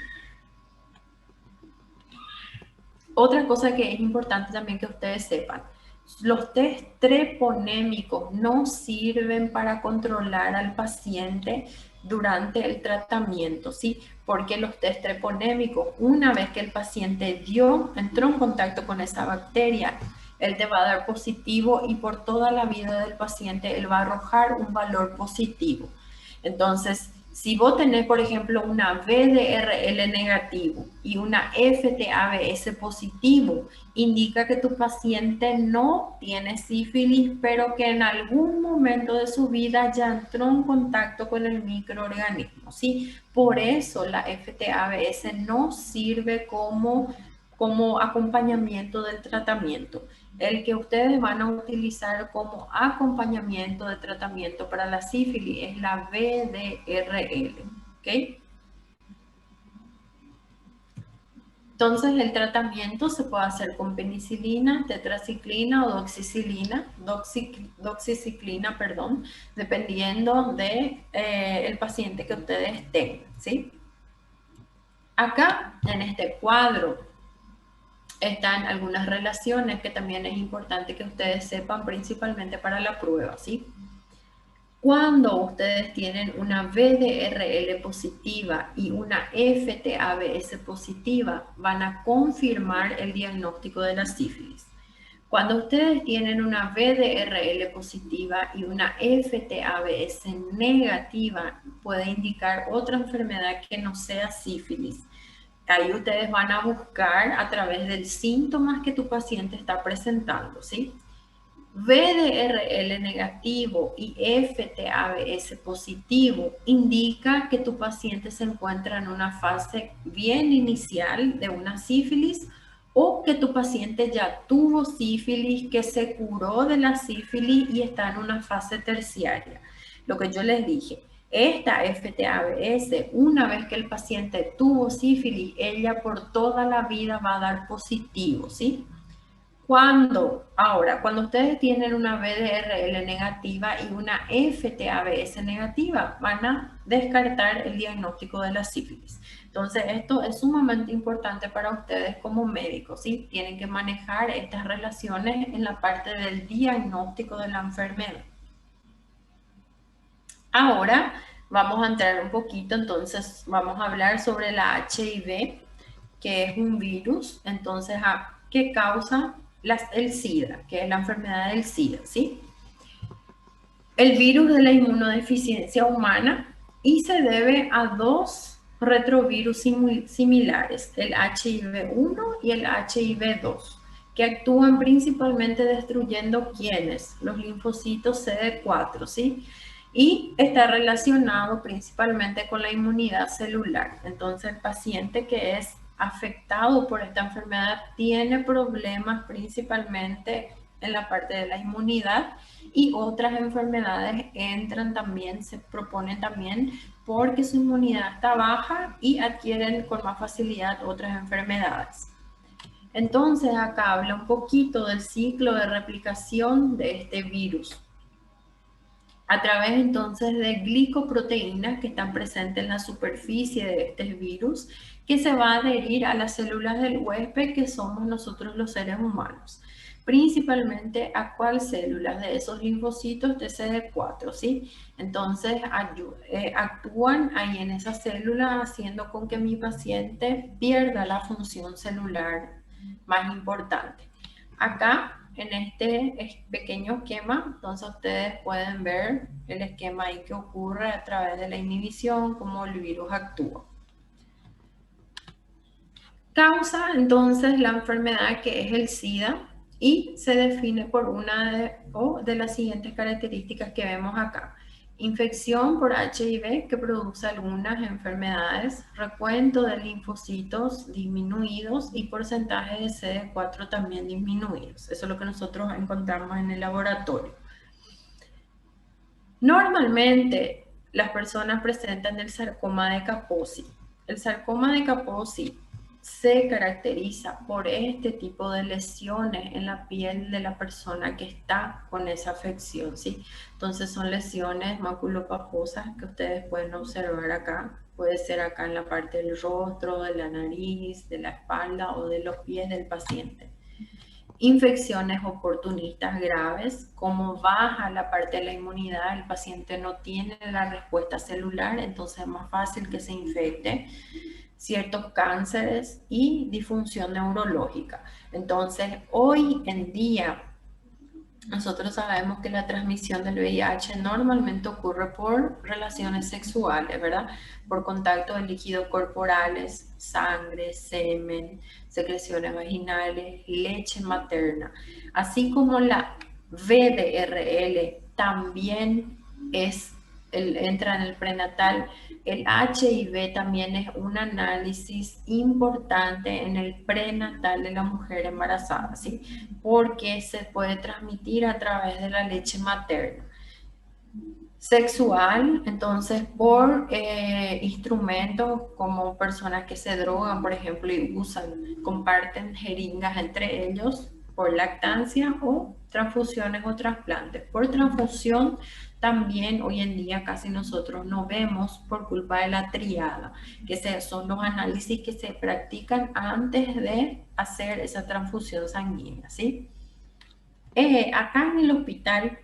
Speaker 1: Otra cosa que es importante también que ustedes sepan, los test treponémicos no sirven para controlar al paciente durante el tratamiento, ¿sí? Porque los test treponémicos, una vez que el paciente entró en contacto con esa bacteria, él te va a dar positivo y por toda la vida del paciente él va a arrojar un valor positivo. Entonces, si vos tenés, por ejemplo, una VDRL negativo y una FTABS positivo, indica que tu paciente no tiene sífilis, pero que en algún momento de su vida ya entró en contacto con el microorganismo, ¿sí? Por eso la FTABS no sirve como acompañamiento del tratamiento. El que ustedes van a utilizar como acompañamiento de tratamiento para la sífilis es la VDRL, ¿ok? Entonces el tratamiento se puede hacer con penicilina, tetraciclina o doxiciclina, perdón, dependiendo de el paciente que ustedes tengan, ¿sí? Acá en este cuadro están algunas relaciones que también es importante que ustedes sepan, principalmente para la prueba, ¿sí? Cuando ustedes tienen una VDRL positiva y una FTABS positiva, van a confirmar el diagnóstico de la sífilis. Cuando ustedes tienen una VDRL positiva y una FTABS negativa, puede indicar otra enfermedad que no sea sífilis. Ahí ustedes van a buscar a través de síntomas que tu paciente está presentando, ¿sí? VDRL negativo y FTABS positivo indica que tu paciente se encuentra en una fase bien inicial de una sífilis o que tu paciente ya tuvo sífilis, que se curó de la sífilis y está en una fase terciaria. Lo que yo les dije, esta FTABS, una vez que el paciente tuvo sífilis, ella por toda la vida va a dar positivo, ¿sí? Cuando ustedes tienen una VDRL negativa y una FTABS negativa, van a descartar el diagnóstico de la sífilis. Entonces, esto es sumamente importante para ustedes como médicos, ¿sí? Tienen que manejar estas relaciones en la parte del diagnóstico de la enfermedad. Ahora vamos a entrar un poquito, entonces vamos a hablar sobre la HIV, que es un virus, entonces, ¿qué causa el SIDA, que es la enfermedad del SIDA, ¿sí? El virus de la inmunodeficiencia humana y se debe a dos retrovirus similares, el HIV-1 y el HIV-2, que actúan principalmente destruyendo ¿quiénes? Los linfocitos CD4, ¿sí? Y está relacionado principalmente con la inmunidad celular. Entonces, el paciente que es afectado por esta enfermedad tiene problemas principalmente en la parte de la inmunidad, y otras enfermedades entran también, se proponen también porque su inmunidad está baja y adquieren con más facilidad otras enfermedades. Entonces acá habla un poquito del ciclo de replicación de este virus. A través entonces de glicoproteínas que están presentes en la superficie de este virus, que se va a adherir a las células del huésped, que somos nosotros los seres humanos. Principalmente a cuáles células de esos linfocitos de CD4, ¿sí? Entonces actúan ahí en esa célula, haciendo con que mi paciente pierda la función celular más importante. Acá, en este pequeño esquema, entonces ustedes pueden ver el esquema ahí que ocurre a través de la inhibición, cómo el virus actúa. Causa entonces la enfermedad que es el SIDA y se define por una de las siguientes características que vemos acá. Infección por HIV que produce algunas enfermedades, recuento de linfocitos disminuidos y porcentaje de CD4 también disminuidos. Eso es lo que nosotros encontramos en el laboratorio. Normalmente las personas presentan el sarcoma de Kaposi. El sarcoma de Kaposi se caracteriza por este tipo de lesiones en la piel de la persona que está con esa afección, ¿sí? Entonces son lesiones maculopaposas que ustedes pueden observar acá. Puede ser acá en la parte del rostro, de la nariz, de la espalda o de los pies del paciente. Infecciones oportunistas graves, como baja la parte de la inmunidad, el paciente no tiene la respuesta celular, entonces es más fácil que se infecte. Ciertos cánceres y disfunción neurológica. Entonces, hoy en día, nosotros sabemos que la transmisión del VIH normalmente ocurre por relaciones sexuales, ¿verdad? Por contacto de líquidos corporales, sangre, semen, secreciones vaginales, leche materna, así como la VDRL también entra en el prenatal. El HIV también es un análisis importante en el prenatal de la mujer embarazada, ¿sí? Porque se puede transmitir a través de la leche materna. Sexual, entonces por instrumentos como personas que se drogan, por ejemplo, y comparten jeringas entre ellos por lactancia o transfusiones o trasplantes. Por transfusión también hoy en día casi nosotros no vemos por culpa de la triada, que son los análisis que se practican antes de hacer esa transfusión sanguínea, ¿sí? Acá en el hospital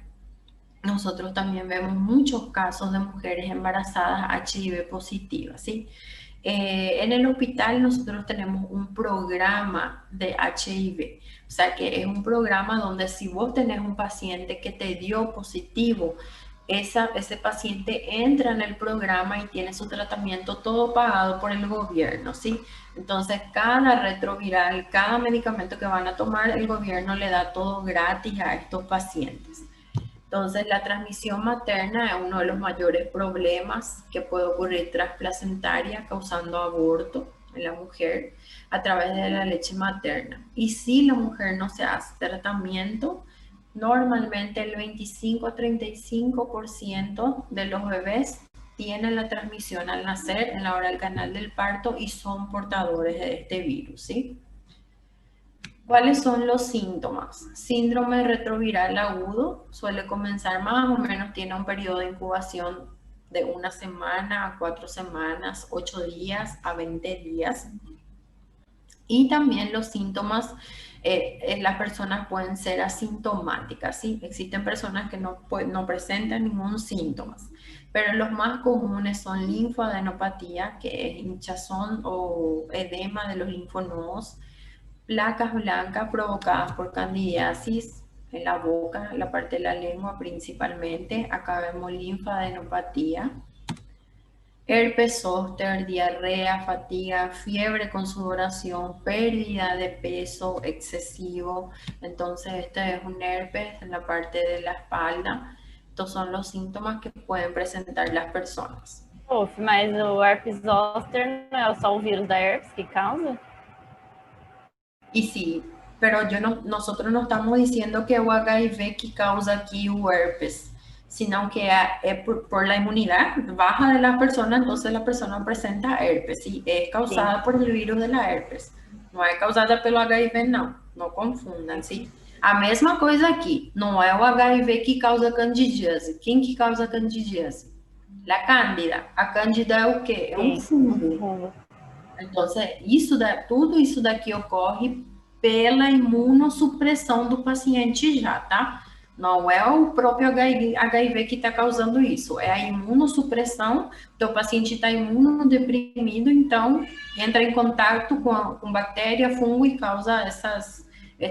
Speaker 1: nosotros también vemos muchos casos de mujeres embarazadas HIV positivas, ¿sí? En el hospital nosotros tenemos un programa de HIV, o sea que es un programa donde si vos tenés un paciente que te dio positivo, ese paciente entra en el programa y tiene su tratamiento todo pagado por el gobierno, ¿sí? Entonces cada retroviral, cada medicamento que van a tomar, el gobierno le da todo gratis a estos pacientes. Entonces, la transmisión materna es uno de los mayores problemas que puede ocurrir transplacentaria, causando aborto en la mujer a través de la leche materna. Y si la mujer no se hace tratamiento, normalmente el 25 a 35% de los bebés tienen la transmisión al nacer en la hora del canal del parto y son portadores de este virus, ¿sí? ¿Cuáles son los síntomas? Síndrome retroviral agudo suele comenzar más o menos, tiene un periodo de incubación de 1 semana a 4 semanas, 8 días a 20 días. Y también los síntomas, las personas pueden ser asintomáticas, ¿sí? Existen personas que no presentan ningún síntoma, pero los más comunes son linfoadenopatía, que es hinchazón o edema de los linfonodos, placas blancas provocadas por candidiasis en la boca, en la parte de la lengua principalmente. Acá vemos linfadenopatía, herpes zóster, diarrea, fatiga, fiebre con sudoración, pérdida de peso excesivo. Entonces este es un herpes en la parte de la espalda. Estos son los síntomas que pueden presentar las personas.
Speaker 2: Mas o herpes zoster não é só o vírus da herpes que causa?
Speaker 1: Y sí, pero nosotros no estamos diciendo que es o HIV que causa aquí o herpes, sino que es por la inmunidad baja de la persona, entonces la persona presenta herpes y es causada por el virus de la herpes. Não é causada pelo HIV, não. Não confundam, sim? A mesma coisa aqui. Não é o HIV que causa candidíase. Quem que causa candidíase? La Cândida. A Cândida é o quê? É um fungo. Então, tudo isso daqui ocorre pela imunossupressão do paciente já, tá? Não é o próprio HIV que está causando isso, é a imunossupressão, então o paciente está imunodeprimido, então entra em contato com bactéria, fungo e causa estas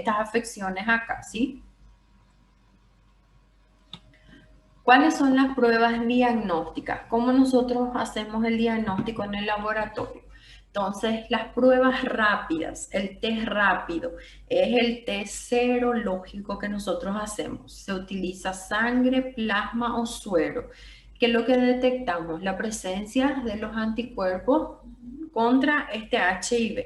Speaker 1: afecciones acá, ¿sí? ¿Cuáles son las pruebas diagnósticas? ¿Cómo nosotros hacemos el diagnóstico en el laboratorio? Entonces, las pruebas rápidas, el test rápido, es el test serológico que nosotros hacemos. Se utiliza sangre, plasma o suero. ¿Qué es lo que detectamos? La presencia de los anticuerpos contra este HIV.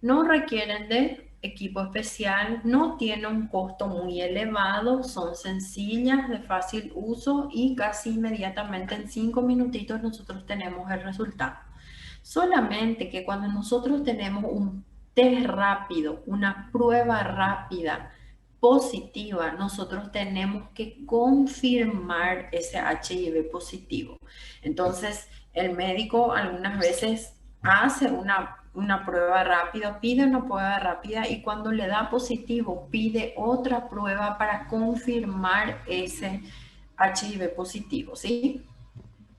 Speaker 1: No requieren de equipo especial, no tiene un costo muy elevado, son sencillas, de fácil uso y casi inmediatamente en 5 minutitos nosotros tenemos el resultado. Solamente que cuando nosotros tenemos un test rápido, una prueba rápida positiva, nosotros tenemos que confirmar ese HIV positivo. Entonces, el médico algunas veces hace una prueba rápida, pide una prueba rápida y cuando le da positivo pide otra prueba para confirmar ese HIV positivo, ¿sí?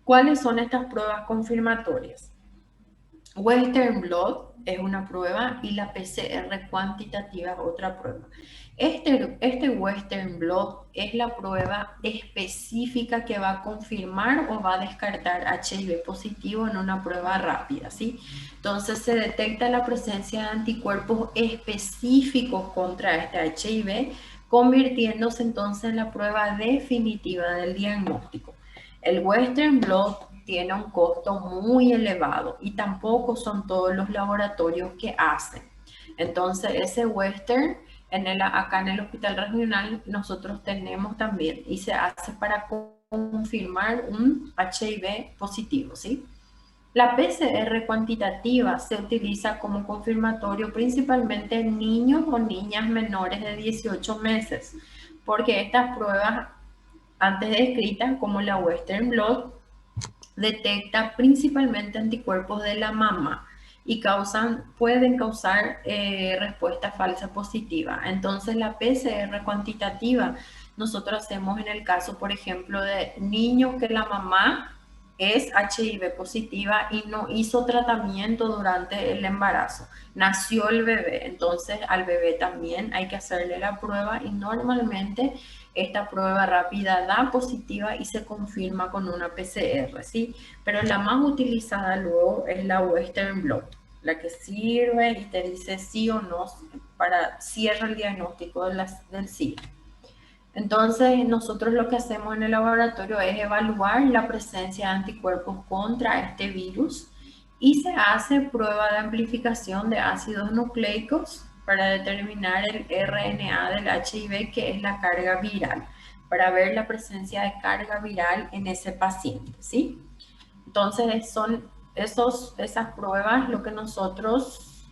Speaker 1: ¿Cuáles son estas pruebas confirmatorias? Western Blot es una prueba y la PCR cuantitativa es otra prueba. Este Western Blot es la prueba específica que va a confirmar o va a descartar HIV positivo en una prueba rápida, ¿sí? Entonces se detecta la presencia de anticuerpos específicos contra este HIV, convirtiéndose entonces en la prueba definitiva del diagnóstico. El Western Blot tiene un costo muy elevado y tampoco son todos los laboratorios que hacen. Entonces, ese Western, acá en el hospital regional, nosotros tenemos también y se hace para confirmar un HIV positivo, ¿sí? La PCR cuantitativa se utiliza como confirmatorio principalmente en niños o niñas menores de 18 meses, porque estas pruebas antes descritas como la Western Blot detecta principalmente anticuerpos de la mama y pueden causar respuesta falsa positiva. Entonces la PCR cuantitativa nosotros hacemos en el caso, por ejemplo, de niños que la mamá es HIV positiva y no hizo tratamiento durante el embarazo. Nació el bebé, entonces al bebé también hay que hacerle la prueba y normalmente esta prueba rápida da positiva y se confirma con una PCR, ¿sí? Pero la más utilizada luego es la Western Blot, la que sirve y te dice sí o no para cierrar el diagnóstico del SIDA. Entonces, nosotros lo que hacemos en el laboratorio es evaluar la presencia de anticuerpos contra este virus y se hace prueba de amplificación de ácidos nucleicos para determinar el RNA del HIV, que es la carga viral, para ver la presencia de carga viral en ese paciente, ¿sí? Entonces, son esas pruebas lo que nosotros...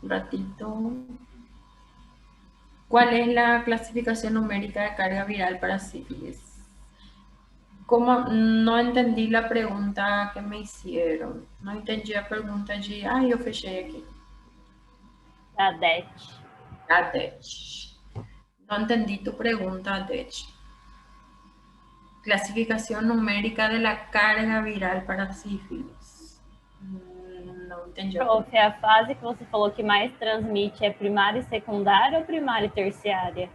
Speaker 1: Un ratito... ¿Cuál es la clasificación numérica de carga viral para sífilis? ¿Cómo? No entendí la pregunta que me hicieron. No entendí la pregunta de... Ai, eu fechei aqui.
Speaker 2: A DET.
Speaker 1: A DET. No entendí tu pregunta, DET. Clasificación numérica de la carga viral para sífilis. Não entendi.
Speaker 2: Prof, a fase que você falou que mais transmite é primária e secundária ou primária e terciária?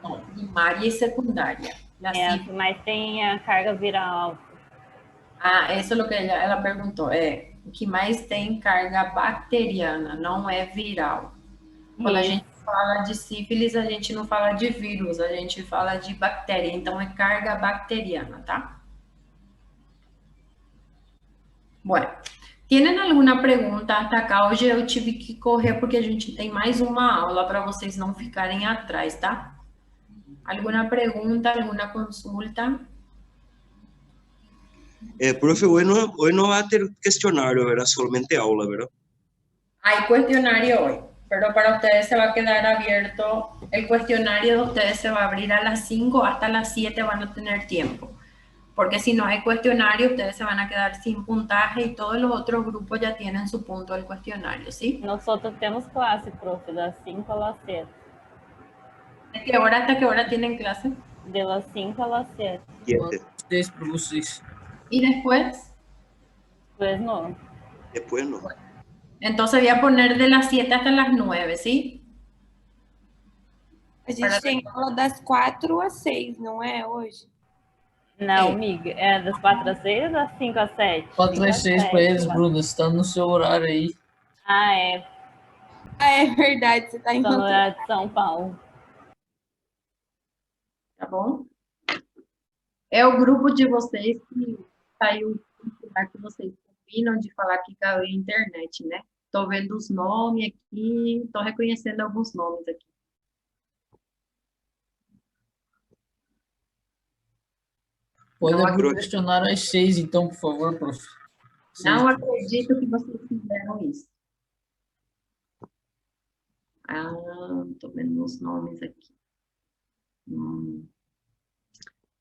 Speaker 1: Não, primária e secundária.
Speaker 2: É a que mais tem a carga viral.
Speaker 1: Ah, isso é o que ela perguntou. É o que mais tem carga bacteriana, não é viral. Quando a gente fala de sífilis, a gente não fala de vírus, a gente fala de bactéria. Então, é carga bacteriana, tá? Bueno, Tienen alguma pergunta hasta acá? Hoje eu tive que correr porque a gente tem mais uma aula para vocês não ficarem atrás, tá? Alguma pergunta, alguma consulta?
Speaker 3: Profe, hoy no va a tener cuestionario, ¿verdad? Solamente aula, ¿verdad?
Speaker 1: Hay cuestionario hoy, pero para ustedes se va a quedar abierto, el cuestionario de ustedes se va a abrir a las 5 hasta las 7 van a tener tiempo. Porque si no hay cuestionario, ustedes se van a quedar sin puntaje y todos los otros grupos ya tienen su punto del cuestionario, ¿sí?
Speaker 2: Nosotros temos classe, profe, das 5 a las 7.
Speaker 1: ¿De qué hora hasta qué hora tienen clase?
Speaker 2: De las 5 a las 7.
Speaker 3: 7.
Speaker 4: 6 para vocês.
Speaker 1: Y después,
Speaker 2: Pues no.
Speaker 3: Después no.
Speaker 1: entonces voy a poner de las 7 hasta las 9, ¿sí?
Speaker 5: A gente tem aula das 4 às 6, não é hoje?
Speaker 2: Não,
Speaker 1: É.
Speaker 2: amiga. É das 4 às 6 ou das 5 às 7?
Speaker 4: 4 às 6 para eles, Bruna. Você tá no seu horário aí.
Speaker 2: Ah, é.
Speaker 5: Ah, é verdade, você tá em
Speaker 2: Estou no
Speaker 5: outro.
Speaker 2: horário de São Paulo.
Speaker 1: Tá bom? É o grupo de vocês que saiu que vocês combinam de falar que caiu a internet, né? Tô vendo os nomes aqui, tô reconhecendo alguns nomes aqui.
Speaker 4: Pode
Speaker 1: Não
Speaker 4: abrir o questionário às 6, então, por favor, prof.
Speaker 1: Não acredito que vocês fizeram isso. Ah, tô vendo os nomes aqui.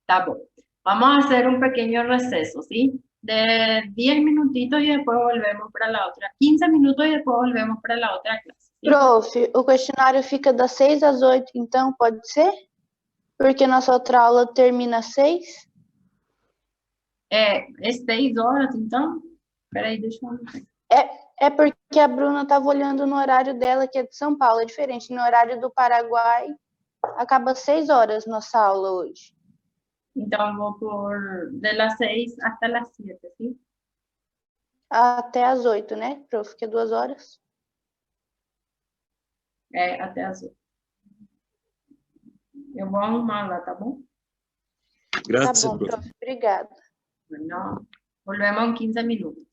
Speaker 1: Tá bom. Vamos a hacer un pequeño receso, ¿sí? De 10 minutitos y después volvemos para la otra. 15 minutos y después volvemos para la otra clase. ¿sí?
Speaker 6: Prof, o questionário fica das 6 às 8, então pode ser? Porque nossa outra aula termina às 6?
Speaker 1: É 6 horas, então? Peraí, deixa eu anotar.
Speaker 6: É porque a Bruna estava olhando no horário dela, que é de São Paulo, é diferente. No horário do Paraguai, acaba às 6 horas nossa aula hoje.
Speaker 1: Então, eu vou por de las 6 hasta las 7, ¿sí?
Speaker 6: Até às 8, né, prof? Que é 2 horas.
Speaker 1: É, até as 8. Eu vou arrumar lá, tá bom?
Speaker 3: Gracias,
Speaker 6: Tá bom,
Speaker 3: profe.
Speaker 6: prof. Obrigada.
Speaker 1: Bueno, volvemos en 15 minutos.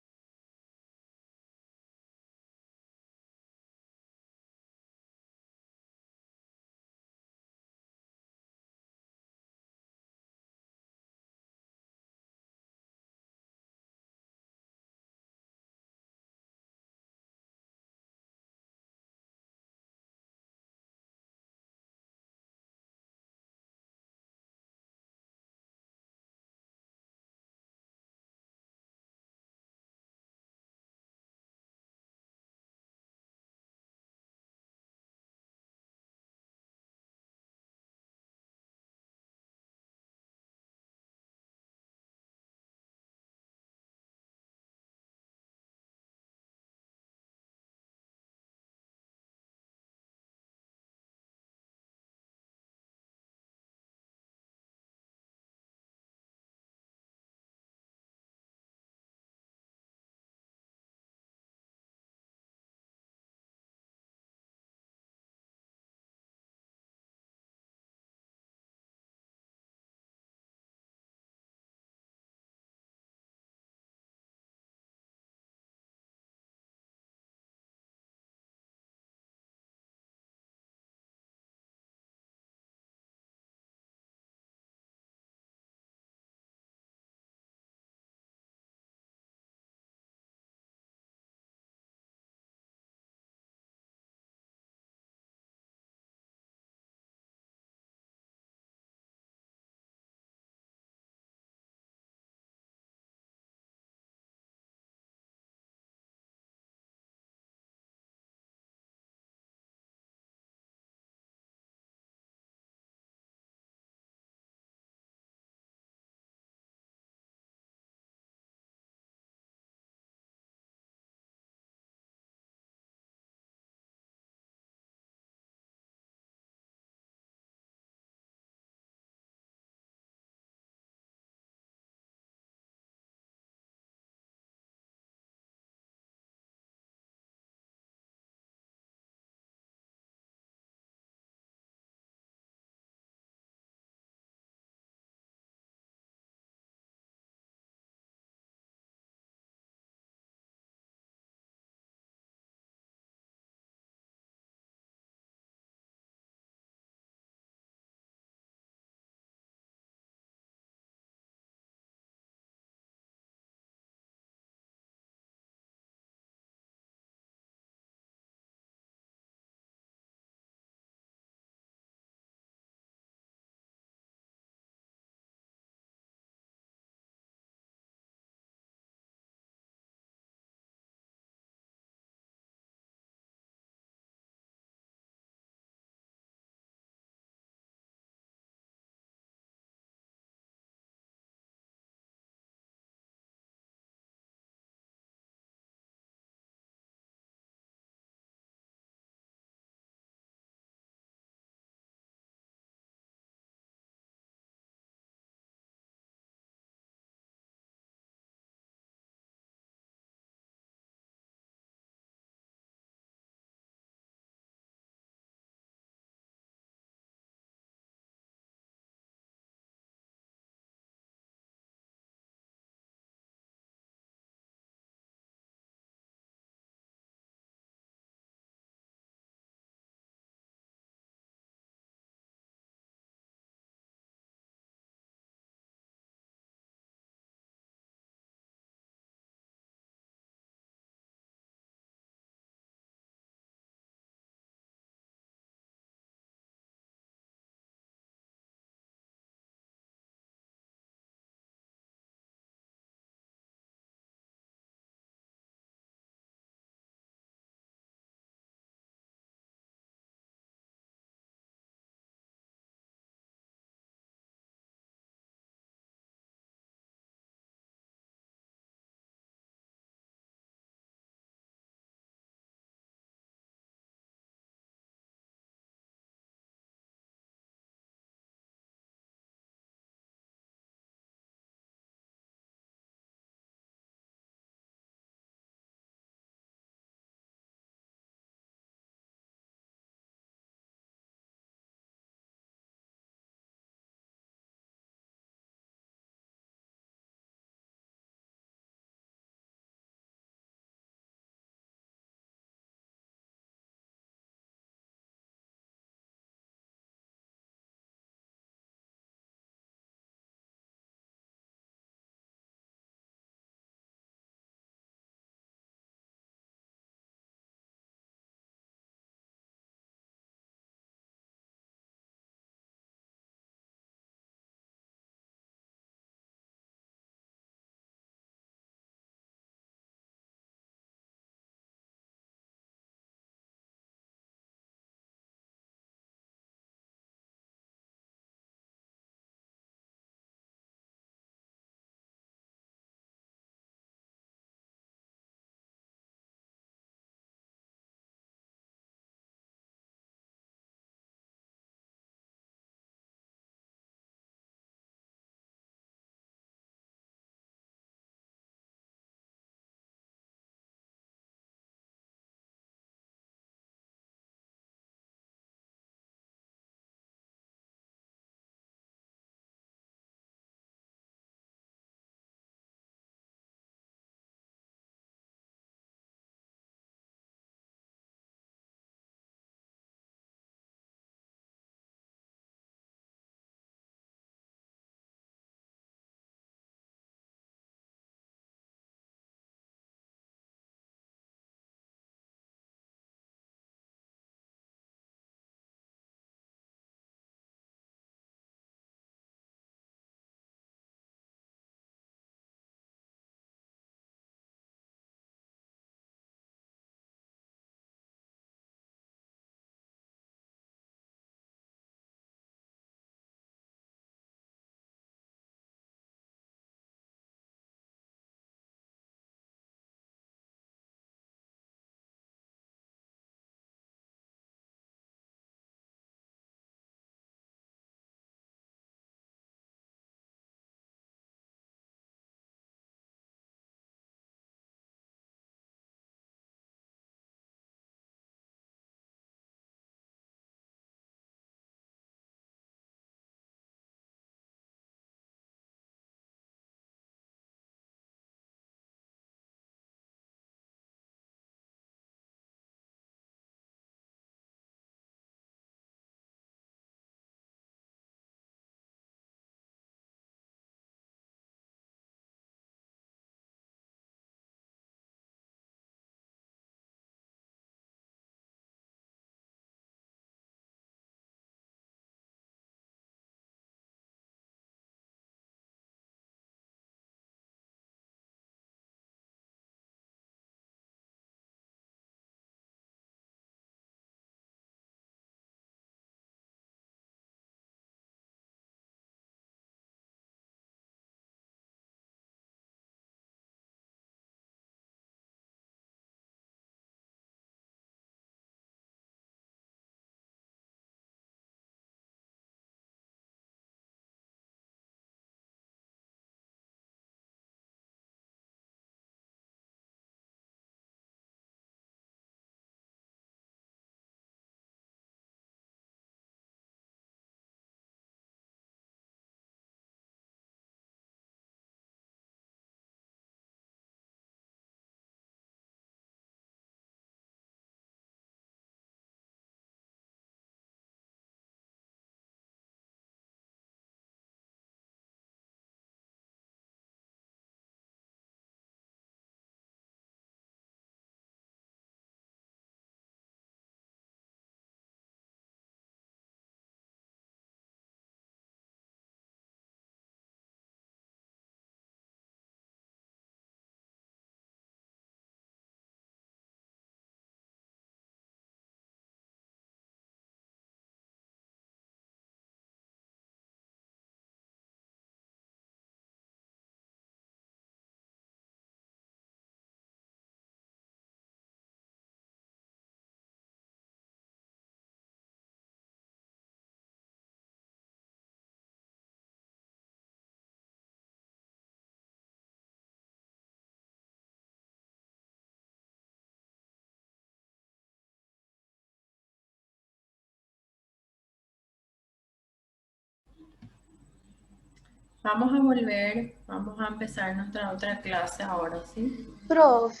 Speaker 1: Vamos a volver, vamos a empezar nuestra otra clase ahora, ¿sí?
Speaker 6: Prof,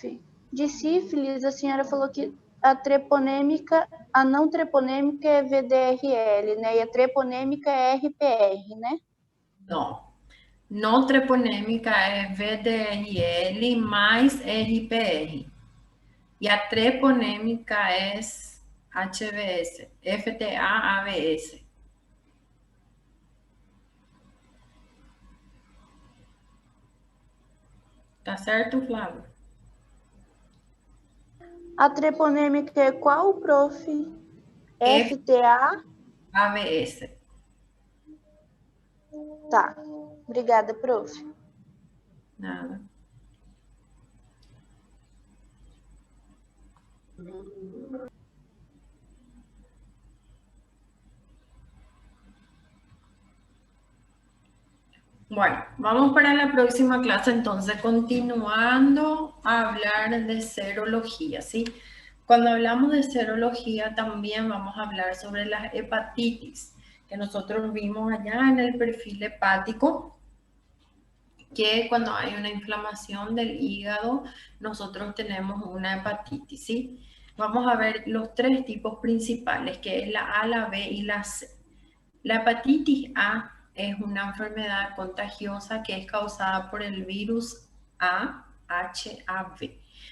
Speaker 6: de sífilis, a senhora falou que a não treponêmica é VDRL, né? E a treponêmica é RPR, né?
Speaker 1: No. No treponémica es VDRL más RPR. Y a treponémica es HBS, FTA-ABS. Tá certo, Flávio?
Speaker 6: A treponêmica é qual, prof? FTA?
Speaker 1: ABS.
Speaker 6: Tá. Obrigada, prof.
Speaker 1: Nada. Bueno, vamos para la próxima clase entonces, continuando a hablar de serología, ¿sí? Cuando hablamos de serología también vamos a hablar sobre las hepatitis, que nosotros vimos allá en el perfil hepático, que cuando hay una inflamación del hígado, nosotros tenemos una hepatitis, ¿sí? Vamos a ver los tres tipos principales, que es la A, la B y la C. La hepatitis A es una enfermedad contagiosa que es causada por el virus AHAV.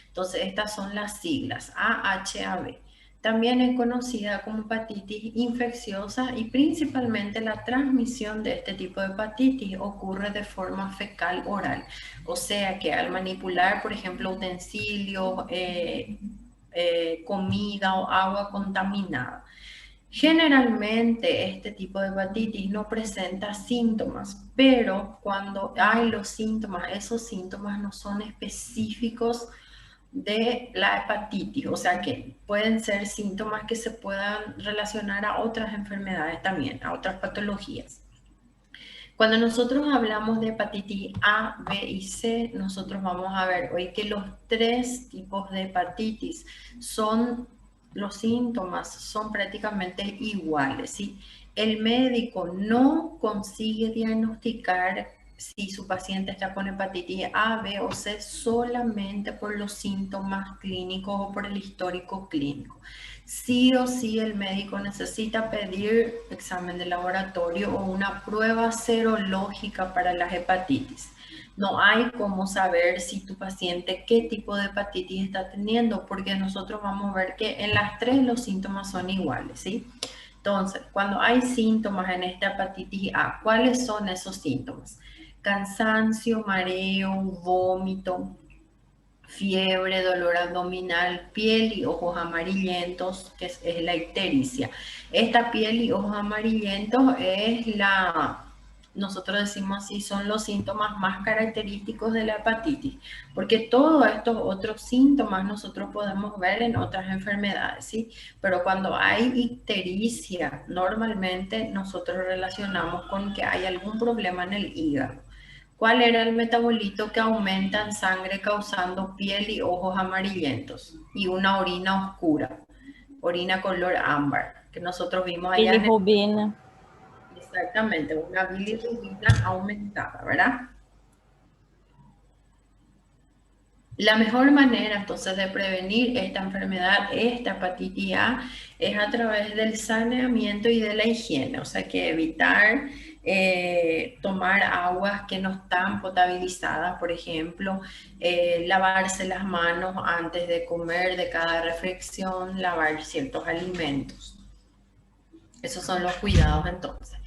Speaker 1: Entonces, estas son las siglas, AHAV. También es conocida como hepatitis infecciosa y principalmente la transmisión de este tipo de hepatitis ocurre de forma fecal oral. O sea que al manipular, por ejemplo, utensilios, comida o agua contaminada. Generalmente este tipo de hepatitis no presenta síntomas, pero cuando hay los síntomas, esos síntomas no son específicos de la hepatitis, o sea que pueden ser síntomas que se puedan relacionar a otras enfermedades también, a otras patologías. Cuando nosotros hablamos de hepatitis A, B y C, nosotros vamos a ver hoy que los tres tipos de hepatitis los síntomas son prácticamente iguales, ¿sí? El médico no consigue diagnosticar si su paciente está con hepatitis A, B o C solamente por los síntomas clínicos o por el histórico clínico. Sí o sí el médico necesita pedir examen de laboratorio o una prueba serológica para las hepatitis. No hay cómo saber si tu paciente qué tipo de hepatitis está teniendo, porque nosotros vamos a ver que en las tres los síntomas son iguales, ¿sí? Entonces, cuando hay síntomas en esta hepatitis A, ¿cuáles son esos síntomas? Cansancio, mareo, vómito, fiebre, dolor abdominal, piel y ojos amarillentos, que es la ictericia. Esta piel y ojos amarillentos es nosotros decimos así, son los síntomas más característicos de la hepatitis, porque todos estos otros síntomas nosotros podemos ver en otras enfermedades, ¿sí? Pero cuando hay ictericia, normalmente nosotros relacionamos con que hay algún problema en el hígado. ¿Cuál era el metabolito que aumenta en sangre causando piel y ojos amarillentos y una orina oscura, orina color ámbar, que nosotros vimos allá en
Speaker 2: Bilirrubina.
Speaker 1: Exactamente, una bilirrubina aumentada, ¿verdad? La mejor manera entonces de prevenir esta enfermedad, esta hepatitis A, es a través del saneamiento y de la higiene, o sea que evitar tomar aguas que no están potabilizadas, por ejemplo, lavarse las manos antes de comer, de cada reflexión, lavar ciertos alimentos. Esos son los cuidados entonces.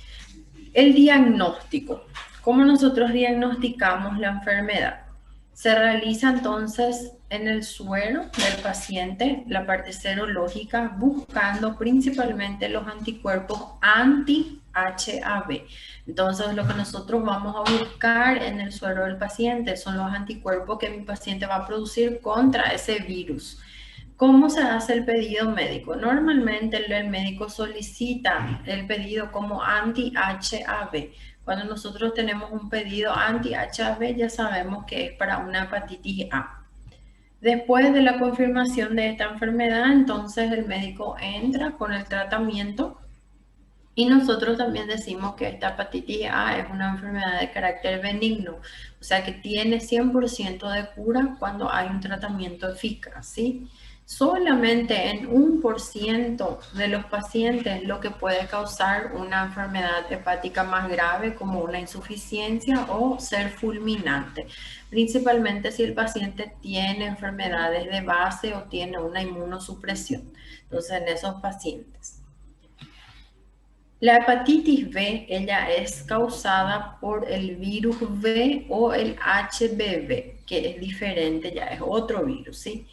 Speaker 1: El diagnóstico. ¿Cómo nosotros diagnosticamos la enfermedad? Se realiza entonces en el suero del paciente la parte serológica buscando principalmente los anticuerpos anti-HAV. Entonces lo que nosotros vamos a buscar en el suero del paciente son los anticuerpos que mi paciente va a producir contra ese virus. ¿Cómo se hace el pedido médico? Normalmente el médico solicita el pedido como anti-HAV. Cuando nosotros tenemos un pedido anti-HAV ya sabemos que es para una hepatitis A. Después de la confirmación de esta enfermedad, entonces el médico entra con el tratamiento Y nosotros también decimos que esta hepatitis A es una enfermedad de carácter benigno, o sea que tiene 100% de cura cuando hay un tratamiento eficaz, ¿sí? Solamente en 1% de los pacientes lo que puede causar una enfermedad hepática más grave como una insuficiencia o ser fulminante, principalmente si el paciente tiene enfermedades de base o tiene una inmunosupresión. Entonces, en esos pacientes. La hepatitis B, ella es causada por el virus B o el HBV, que es diferente, ya es otro virus, ¿sí?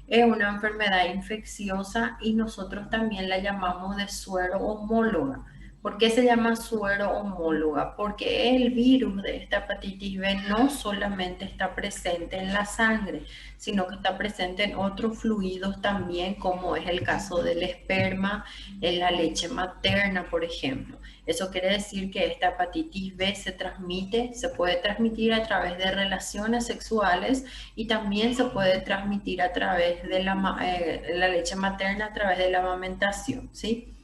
Speaker 1: Es una enfermedad infecciosa y nosotros también la llamamos de suero homóloga. ¿Por qué se llama suero homóloga? Porque el virus de esta hepatitis B no solamente está presente en la sangre, sino que está presente en otros fluidos también, como es el caso del esperma, en la leche materna, por ejemplo. Eso quiere decir que esta hepatitis B se puede transmitir a través de relaciones sexuales y también se puede transmitir a través de la leche materna, a través de la amamentación, ¿sí?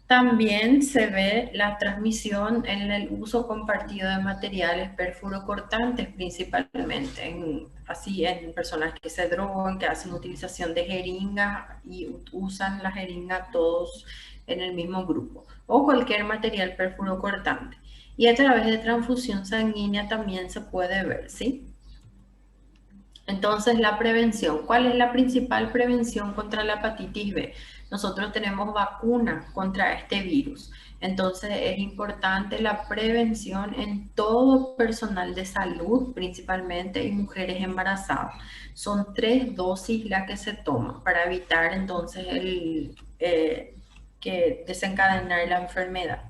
Speaker 1: También se ve la transmisión en el uso compartido de materiales perfurocortantes, principalmente en personas que se drogan, que hacen utilización de jeringas y usan la jeringa todos en el mismo grupo, o cualquier material perfurocortante. Y a través de transfusión sanguínea también se puede ver, ¿sí? Entonces, la prevención. ¿Cuál es la principal prevención contra la hepatitis B? Nosotros tenemos vacuna contra este virus. Entonces, es importante la prevención en todo personal de salud, principalmente, y mujeres embarazadas. Son 3 dosis las que se toman para evitar entonces que desencadenar la enfermedad.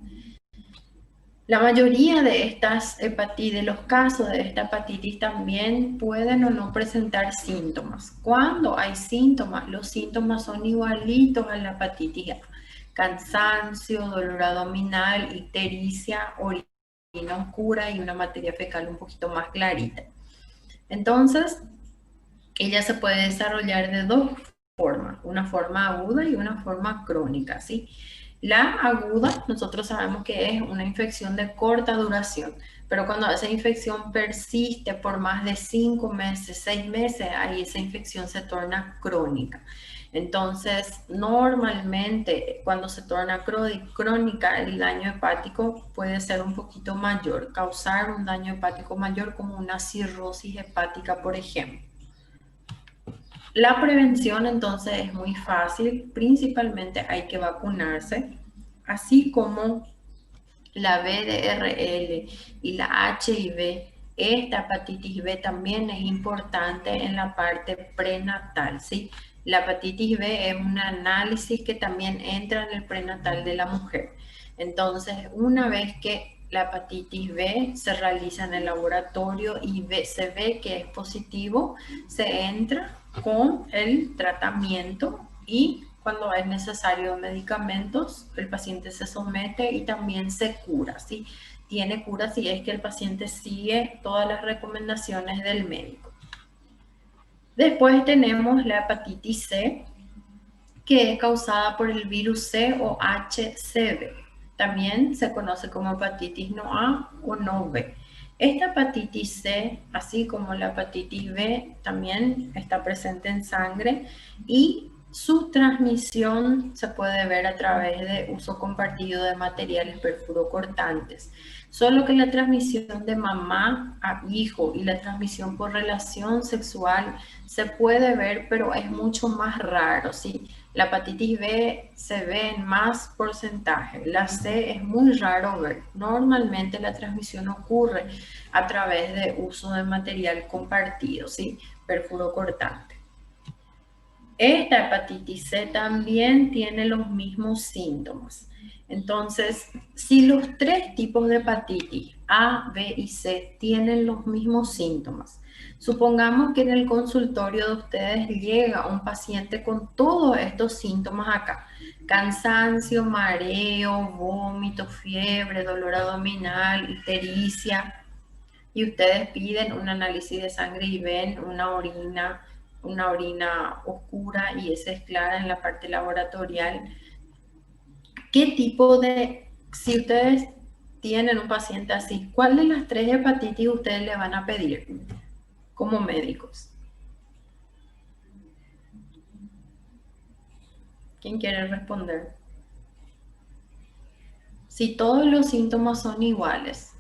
Speaker 1: La mayoría de estas hepatitis, de los casos de esta hepatitis también pueden o no presentar síntomas. Cuando hay síntomas, los síntomas son igualitos a la hepatitis A. Cansancio, dolor abdominal, ictericia, orina oscura y una materia fecal un poquito más clarita. Entonces, ella se puede desarrollar de 2 formas, una forma aguda y una forma crónica, ¿sí? La aguda, nosotros sabemos que es una infección de corta duración, pero cuando esa infección persiste por más de 5 meses, 6 meses, ahí esa infección se torna crónica. Entonces, normalmente cuando se torna crónica, el daño hepático puede ser un poquito mayor, causar un daño hepático mayor como una cirrosis hepática, por ejemplo. La prevención entonces es muy fácil, principalmente hay que vacunarse, así como la VDRL y la HIV. Esta hepatitis B también es importante en la parte prenatal, ¿sí? La hepatitis B es un análisis que también entra en el prenatal de la mujer. Entonces, una vez que la hepatitis B se realiza en el laboratorio y se ve que es positivo, se entra con el tratamiento y cuando es necesario medicamentos, el paciente se somete y también se cura, ¿sí? Tiene cura si es que el paciente sigue todas las recomendaciones del médico. Después tenemos la hepatitis C, que es causada por el virus C o HCV. También se conoce como hepatitis no A o no B. Esta hepatitis C, así como la hepatitis B, también está presente en sangre y su transmisión se puede ver a través de uso compartido de materiales perfurocortantes. Solo que la transmisión de mamá a hijo y la transmisión por relación sexual se puede ver, pero es mucho más raro, ¿sí? La hepatitis B se ve en más porcentaje, la C es muy raro ver. Normalmente la transmisión ocurre a través de uso de material compartido, ¿sí? Perfurocortante. Esta hepatitis C también tiene los mismos síntomas. Entonces, si los 3 tipos de hepatitis, A, B y C, tienen los mismos síntomas, supongamos que en el consultorio de ustedes llega un paciente con todos estos síntomas acá: cansancio, mareo, vómito, fiebre, dolor abdominal, ictericia, y ustedes piden un análisis de sangre y ven una orina oscura y esa es clara en la parte laboratorial. ¿Qué tipo de, si ustedes tienen un paciente así, cuál de las 3 hepatitis ustedes le van a pedir como médicos? ¿Quién quiere responder? Si todos los síntomas son iguales,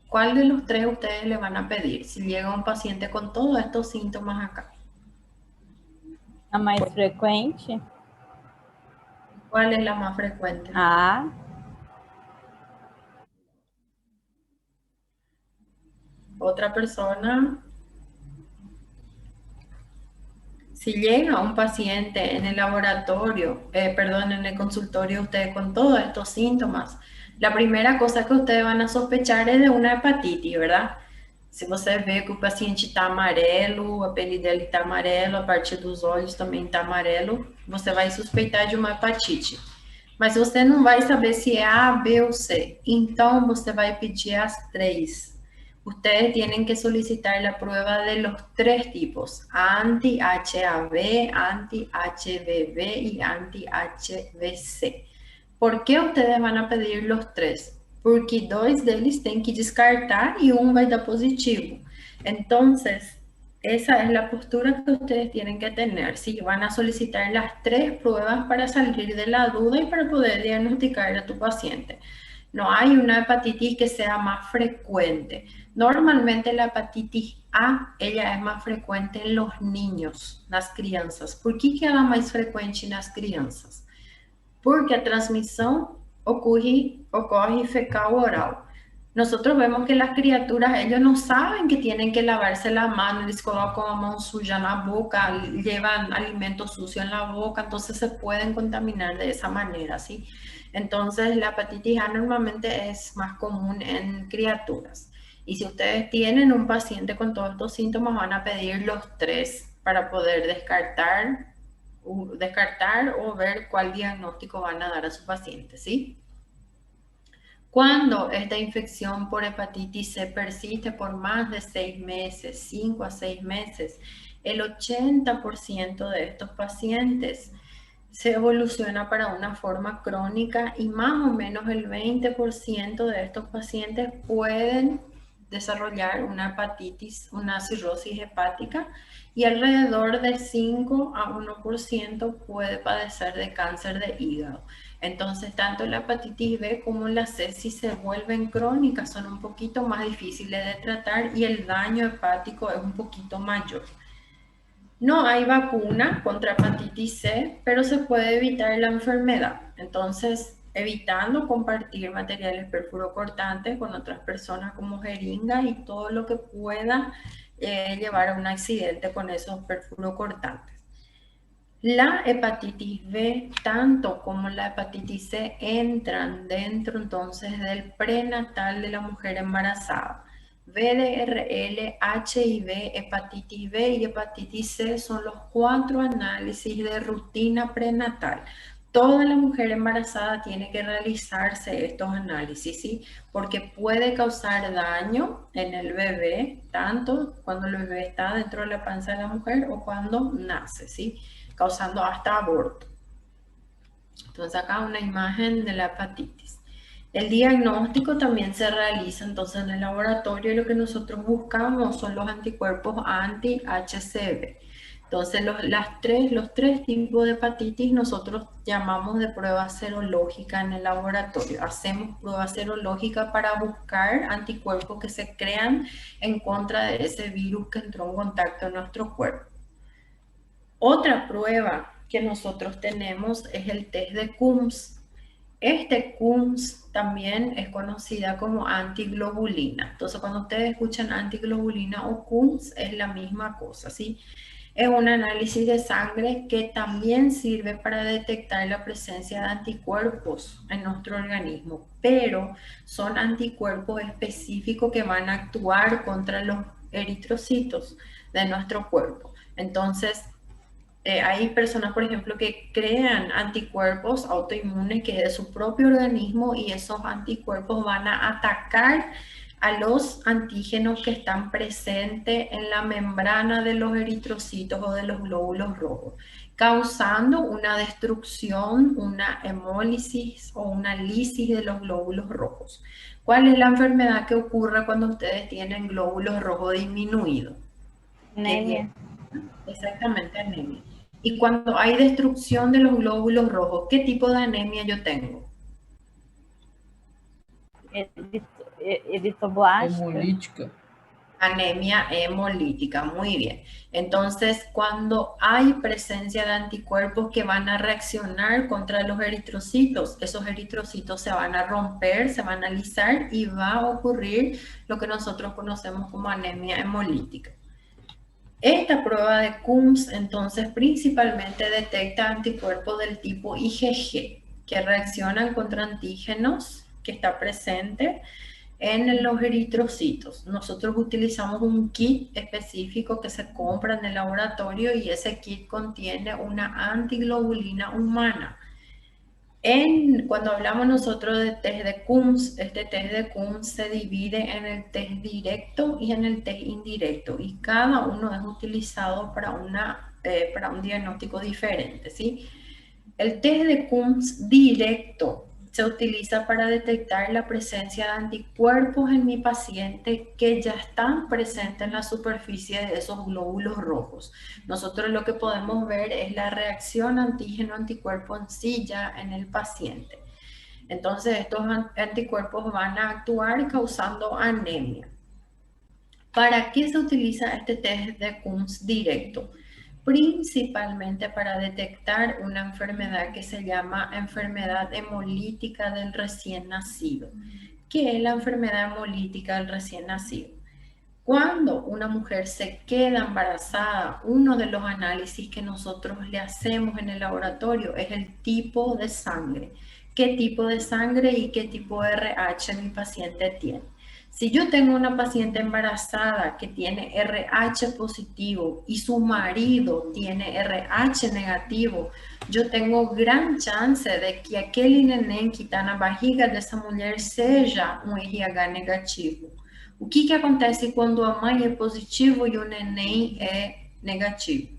Speaker 1: ¿cuál de los 3 ustedes le van a pedir si llega un paciente con todos estos síntomas acá?
Speaker 2: A mais frequente?
Speaker 1: ¿Cuál es la más frecuente?
Speaker 2: A.
Speaker 1: Otra persona. Si llega un paciente en el laboratorio, perdón, en el consultorio, ustedes con todos estos síntomas, la primera cosa que ustedes van a sospechar es de una hepatitis, ¿verdad? Se você vê que o paciente está amarelo, a pele dele está amarelo, a partir dos olhos também está amarelo, você vai suspeitar de uma hepatite. Mas você não vai saber se é A, B ou C. Então, você vai pedir as 3. Ustedes tienen que solicitar la prueba de los 3 tipos, anti-HAV, anti-HBV y anti-HBC. ¿Por qué ustedes van a pedir los 3? Porque 2 deles têm que descartar y 1 vai dar positivo. Entonces, esa es la postura que ustedes tienen que tener. Si van a solicitar las 3 pruebas para salir de la duda y para poder diagnosticar a tu paciente. No hay una hepatitis que sea más frecuente. Normalmente la hepatitis A, ella es más frecuente en los niños, nas crianças. Por que ela é mais frequente nas crianças? Porque a transmisión ocurre fecal oral. Nosotros vemos que las criaturas, ellos no saben que tienen que lavarse la mano, les colocan la mano suya en la boca, llevan alimentos sucios en la boca, entonces se pueden contaminar de esa manera, ¿sí? Entonces la hepatitis A normalmente es más común en criaturas. Y si ustedes tienen un paciente con todos estos síntomas, van a pedir los 3 para poder descartar o ver cuál diagnóstico van a dar a su paciente, ¿sí? Cuando esta infección por hepatitis C persiste por más de 6 meses, 5 a 6 meses, el 80% de estos pacientes se evoluciona para una forma crónica y más o menos el 20% de estos pacientes pueden desarrollar una hepatitis, una cirrosis hepática, y alrededor de 5 a 1% puede padecer de cáncer de hígado. Entonces, tanto la hepatitis B como la C, si se vuelven crónicas, son un poquito más difíciles de tratar y el daño hepático es un poquito mayor. No hay vacuna contra hepatitis C, pero se puede evitar la enfermedad. Entonces, evitando compartir materiales perfurocortantes con otras personas como jeringas y todo lo que pueda llevar a un accidente con esos perfurocortantes. La hepatitis B, tanto como la hepatitis C, entran dentro entonces del prenatal de la mujer embarazada. VDRL, HIV, hepatitis B y hepatitis C son los 4 análisis de rutina prenatal. Toda la mujer embarazada tiene que realizarse estos análisis, ¿sí? Porque puede causar daño en el bebé, tanto cuando el bebé está dentro de la panza de la mujer o cuando nace, ¿sí? Causando hasta aborto. Entonces acá una imagen de la hepatitis. El diagnóstico también se realiza entonces en el laboratorio y lo que nosotros buscamos son los anticuerpos anti-HCV. Entonces los tres tipos de hepatitis nosotros llamamos de prueba serológica en el laboratorio. Hacemos prueba serológica para buscar anticuerpos que se crean en contra de ese virus que entró en contacto en nuestro cuerpo. Otra prueba que nosotros tenemos es el test de Coombs. Este Coombs también es conocida como antiglobulina. Entonces, cuando ustedes escuchan antiglobulina o Coombs, es la misma cosa, ¿sí? Es un análisis de sangre que también sirve para detectar la presencia de anticuerpos en nuestro organismo, pero son anticuerpos específicos que van a actuar contra los eritrocitos de nuestro cuerpo. Entonces, hay personas, por ejemplo, que crean anticuerpos autoinmunes que es de su propio organismo y esos anticuerpos van a atacar a los antígenos que están presentes en la membrana de los eritrocitos o de los glóbulos rojos. causando una destrucción, una hemólisis o una lisis de los glóbulos rojos. ¿Cuál es la enfermedad que ocurre cuando ustedes tienen glóbulos rojos disminuidos?
Speaker 2: Anemia.
Speaker 1: Exactamente, anemia. Y cuando hay destrucción de los glóbulos rojos, ¿qué tipo de anemia yo tengo?
Speaker 2: Eritroblástica.
Speaker 4: Hemolítica.
Speaker 1: Anemia hemolítica, muy bien. Entonces, cuando hay presencia de anticuerpos que van a reaccionar contra los eritrocitos, esos eritrocitos se van a romper, se van a alisar y va a ocurrir lo que nosotros conocemos como anemia hemolítica. Esta prueba de Coombs, entonces, principalmente detecta anticuerpos del tipo IgG, que reaccionan contra antígenos que está presente en los eritrocitos. Nosotros utilizamos un kit específico que se compra en el laboratorio y ese kit contiene una antiglobulina humana. Cuando hablamos nosotros de test de Coombs, este test de Coombs se divide en el test directo y en el test indirecto y cada uno es utilizado para un diagnóstico diferente, ¿sí? El test de Coombs directo se utiliza para detectar la presencia de anticuerpos en mi paciente que ya están presentes en la superficie de esos glóbulos rojos. Nosotros lo que podemos ver es la reacción antígeno-anticuerpo en sí ya en el paciente. Entonces estos anticuerpos van a actuar causando anemia. ¿Para qué se utiliza este test de Coombs directo? Principalmente para detectar una enfermedad que se llama enfermedad hemolítica del recién nacido. ¿Qué es la enfermedad hemolítica del recién nacido? Cuando una mujer se queda embarazada, uno de los análisis que nosotros le hacemos en el laboratorio es el tipo de sangre. ¿Qué tipo de sangre y qué tipo de RH mi paciente tiene? Si yo tengo una paciente embarazada que tiene RH positivo y su marido tiene RH negativo, yo tengo gran chance de que aquele neném que está na barriga dessa mulher seja RH negativo. O que acontece quando a mãe é positivo e o neném é negativo?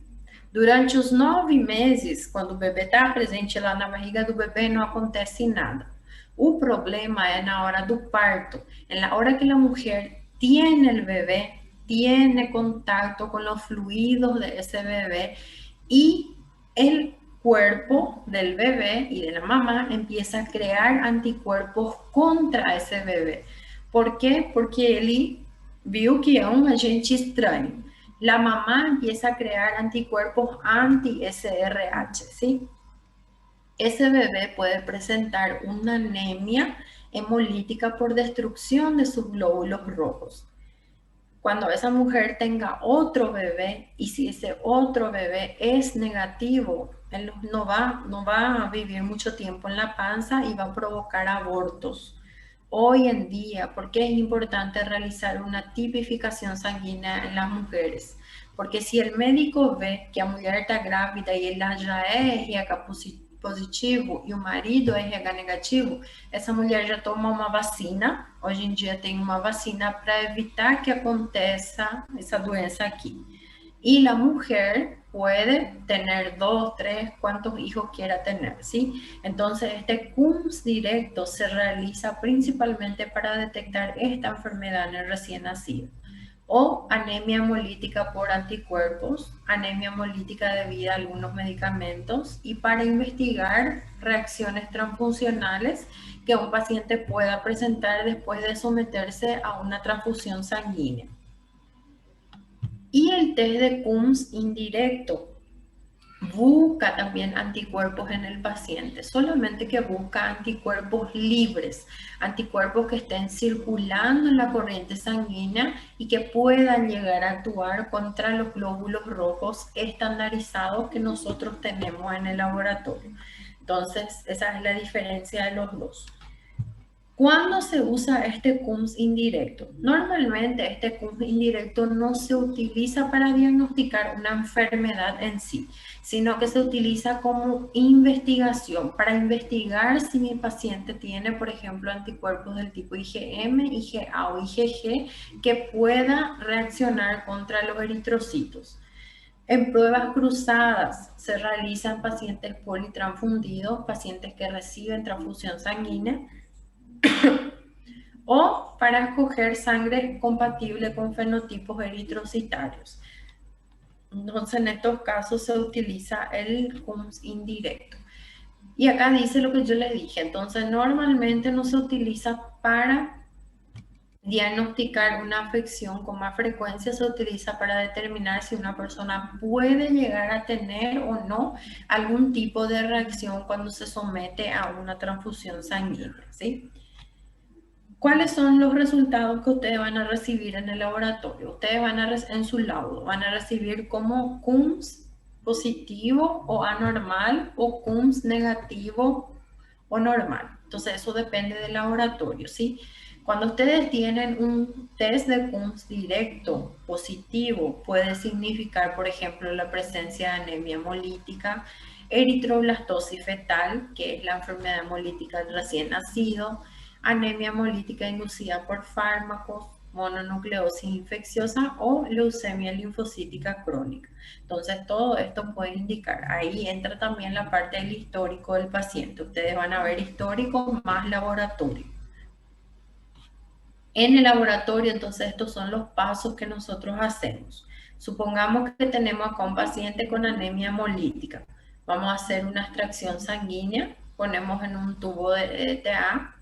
Speaker 1: Durante os 9 meses, quando o bebê está presente lá na barriga do bebê, não acontece nada. O problema é na hora do parto. En la hora que la mujer tiene el bebé, tiene contacto con los fluidos de ese bebé y el cuerpo del bebé y de la mamá empieza a crear anticuerpos contra esse bebê. ¿Por qué? Porque ele viu que é um agente estranho. La mamá empieza a crear anticuerpos anti-SRH, ¿sí? Ese bebé puede presentar una anemia hemolítica por destrucción de sus glóbulos rojos. Cuando esa mujer tenga otro bebé y si ese otro bebé es negativo, él no va a vivir mucho tiempo en la panza y va a provocar abortos. Hoy en día, ¿por qué es importante realizar una tipificación sanguínea en las mujeres? Porque si el médico ve que a mujer está grávida y ela já é RH positivo e o marido é RH negativo, essa mulher já toma uma vacina. Hoje em dia tem uma vacina para evitar que aconteça essa doença aqui. Y la mujer puede tener 2, 3, cuantos hijos quiera tener, ¿sí? Entonces, este Coombs directo se realiza principalmente para detectar esta enfermedad en el recién nacido. O anemia hemolítica por anticuerpos, anemia hemolítica debido a algunos medicamentos y para investigar reacciones transfuncionales que un paciente pueda presentar después de someterse a una transfusión sanguínea. Y el test de Coombs indirecto busca también anticuerpos en el paciente, solamente que busca anticuerpos libres, anticuerpos que estén circulando en la corriente sanguínea y que puedan llegar a actuar contra los glóbulos rojos estandarizados que nosotros tenemos en el laboratorio. Entonces, esa es la diferencia de los dos. ¿Cuándo se usa este Coombs indirecto? Normalmente este Coombs indirecto no se utiliza para diagnosticar una enfermedad en sí, sino que se utiliza como investigación, para investigar si mi paciente tiene, por ejemplo, anticuerpos del tipo IgM, IgA o IgG que pueda reaccionar contra los eritrocitos. En pruebas cruzadas se realizan pacientes politransfundidos, pacientes que reciben transfusión sanguínea, o para escoger sangre compatible con fenotipos eritrocitarios. Entonces, en estos casos se utiliza el CUMS indirecto. Y acá dice lo que yo les dije. Entonces, normalmente no se utiliza para diagnosticar una afección. Con más frecuencia se utiliza para determinar si una persona puede llegar a tener o no algún tipo de reacción cuando se somete a una transfusión sanguínea, ¿sí? ¿Cuáles son los resultados que ustedes van a recibir en el laboratorio? Ustedes van a, en su laudo, van a recibir como CUMS positivo o anormal, o CUMS negativo o normal. Entonces, eso depende del laboratorio, ¿sí? Cuando ustedes tienen un test de CUMS directo positivo, puede significar, por ejemplo, la presencia de anemia hemolítica, eritroblastosis fetal, que es la enfermedad hemolítica del recién nacido, anemia hemolítica inducida por fármacos, mononucleosis infecciosa o leucemia linfocítica crónica. Entonces, todo esto puede indicar. Ahí entra también la parte del histórico del paciente. Ustedes van a ver histórico más laboratorio. En el laboratorio, entonces, estos son los pasos que nosotros hacemos. Supongamos que tenemos acá un paciente con anemia hemolítica. Vamos a hacer una extracción sanguínea. Ponemos en un tubo de ETA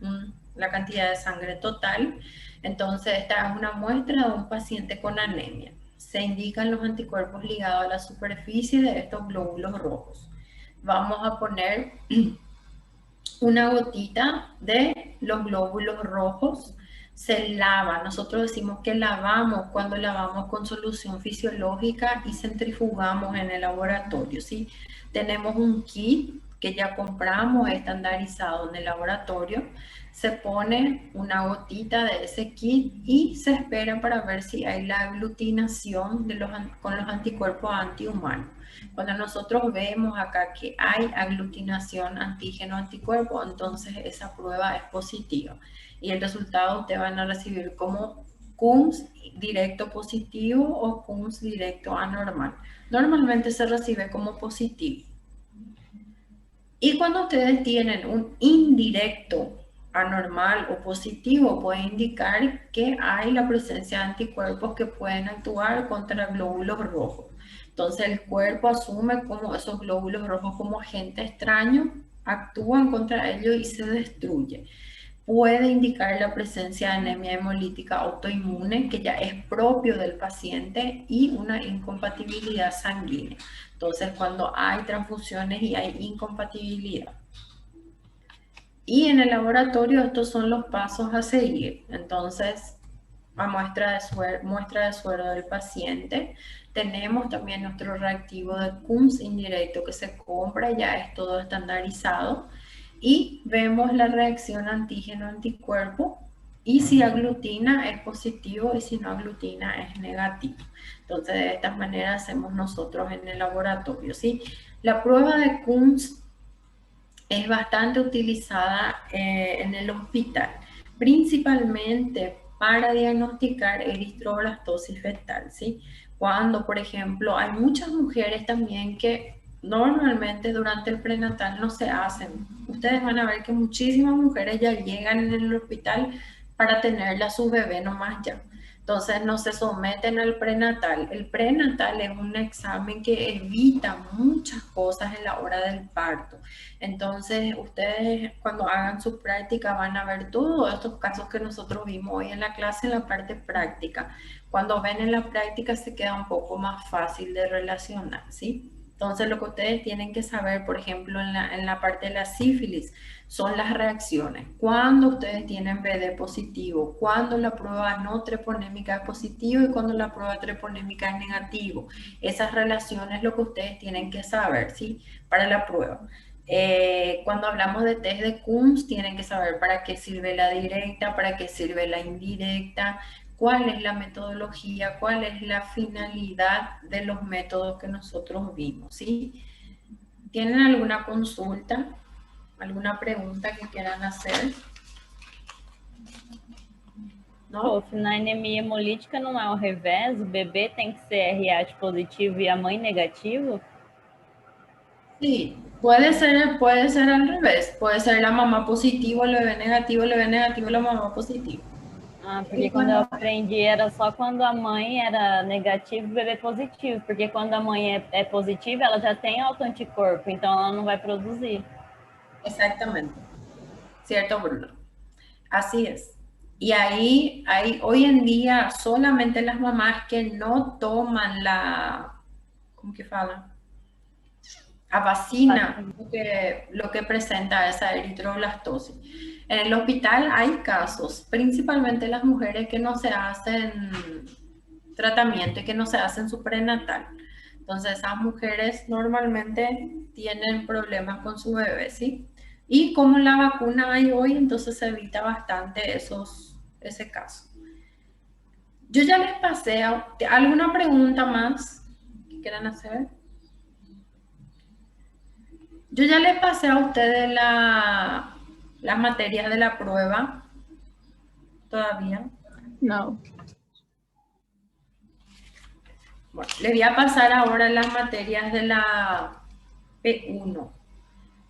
Speaker 1: la cantidad de sangre total. Entonces, esta es una muestra de un paciente con anemia. Se indican los anticuerpos ligados a la superficie de estos glóbulos rojos. Vamos a poner una gotita de los glóbulos rojos. Se lava. Nosotros decimos que lavamos cuando lavamos con solución fisiológica y centrifugamos en el laboratorio, ¿sí? Tenemos un kit que ya compramos estandarizado en el laboratorio. Se pone una gotita de ese kit y se espera para ver si hay la aglutinación de con los anticuerpos antihumanos. Cuando nosotros vemos acá que hay aglutinación antígeno-anticuerpo, entonces esa prueba es positiva. Y el resultado ustedes van a recibir como CUMS directo positivo o CUMS directo anormal. Normalmente se recibe como positivo. Y cuando ustedes tienen un indirecto anormal o positivo, puede indicar que hay la presencia de anticuerpos que pueden actuar contra glóbulos rojos. Entonces el cuerpo asume como esos glóbulos rojos como agente extraño, actúan contra ellos y se destruye. Puede indicar la presencia de anemia hemolítica autoinmune, que ya es propio del paciente, y una incompatibilidad sanguínea. Entonces, cuando hay transfusiones y hay incompatibilidad. Y en el laboratorio estos son los pasos a seguir. Entonces, a muestra de suero del paciente. Tenemos también nuestro reactivo de CUMS indirecto que se compra, ya es todo estandarizado. Y vemos la reacción antígeno-anticuerpo, y si aglutina es positivo y si no aglutina es negativo. Entonces, de esta manera hacemos nosotros en el laboratorio, ¿sí? La prueba de CUMS es bastante utilizada en el hospital, principalmente para diagnosticar eritroblastosis fetal, ¿sí? Cuando, por ejemplo, hay muchas mujeres también que normalmente durante el prenatal no se hacen. Ustedes van a ver que muchísimas mujeres ya llegan en el hospital para tenerla a su bebé nomás ya. Entonces no se someten al prenatal. El prenatal es un examen que evita muchas cosas en la hora del parto. Entonces ustedes cuando hagan su práctica van a ver todos estos casos que nosotros vimos hoy en la clase en la parte práctica. Cuando ven en la práctica se queda un poco más fácil de relacionar, ¿sí? Entonces lo que ustedes tienen que saber, por ejemplo, en la parte de la sífilis, son las reacciones. Cuando ustedes tienen BD positivo, cuando la prueba no treponémica es positivo y cuando la prueba treponémica es negativo. Esas relaciones es lo que ustedes tienen que saber, ¿sí? Para la prueba. Cuando hablamos de test de CUMS, tienen que saber para qué sirve la directa, para qué sirve la indirecta, cuál es la metodología, cuál es la finalidad de los métodos que nosotros vimos, ¿sí? ¿Tienen alguna consulta? ¿Alguna pregunta que quieran hacer? não?
Speaker 2: Prof, na anemia hemolítica não é ao revés? O bebê tem que ser RH positivo e a mãe negativo?
Speaker 1: Sí, puede ser al revés. Puede ser la mamá positivo, el bebé negativo, la mamá positiva.
Speaker 2: Ah, porque
Speaker 1: E
Speaker 2: quando eu
Speaker 1: quando-
Speaker 2: aprendi era só quando a mãe era negativa e o bebê positivo. Porque quando a mãe é positiva, ela já tem autoanticorpo, então ela não vai produzir.
Speaker 1: Exactamente. ¿Cierto, Bruno? Así es. Y ahí, hoy en día, solamente las mamás que no toman ¿cómo que fala? A vacina, lo que presenta esa eritroblastosis. En el hospital hay casos, principalmente las mujeres que no se hacen tratamiento y que no se hacen su prenatal. Entonces, esas mujeres normalmente tienen problemas con su bebé, ¿sí? Y como la vacuna hay hoy, entonces se evita bastante ese caso. Yo ya les pasé, ¿alguna pregunta más que quieran hacer? Yo ya les pasé a ustedes las materias de la prueba. ¿Todavía?
Speaker 6: Não.
Speaker 1: Bueno, les voy a pasar ahora las materias de la P1.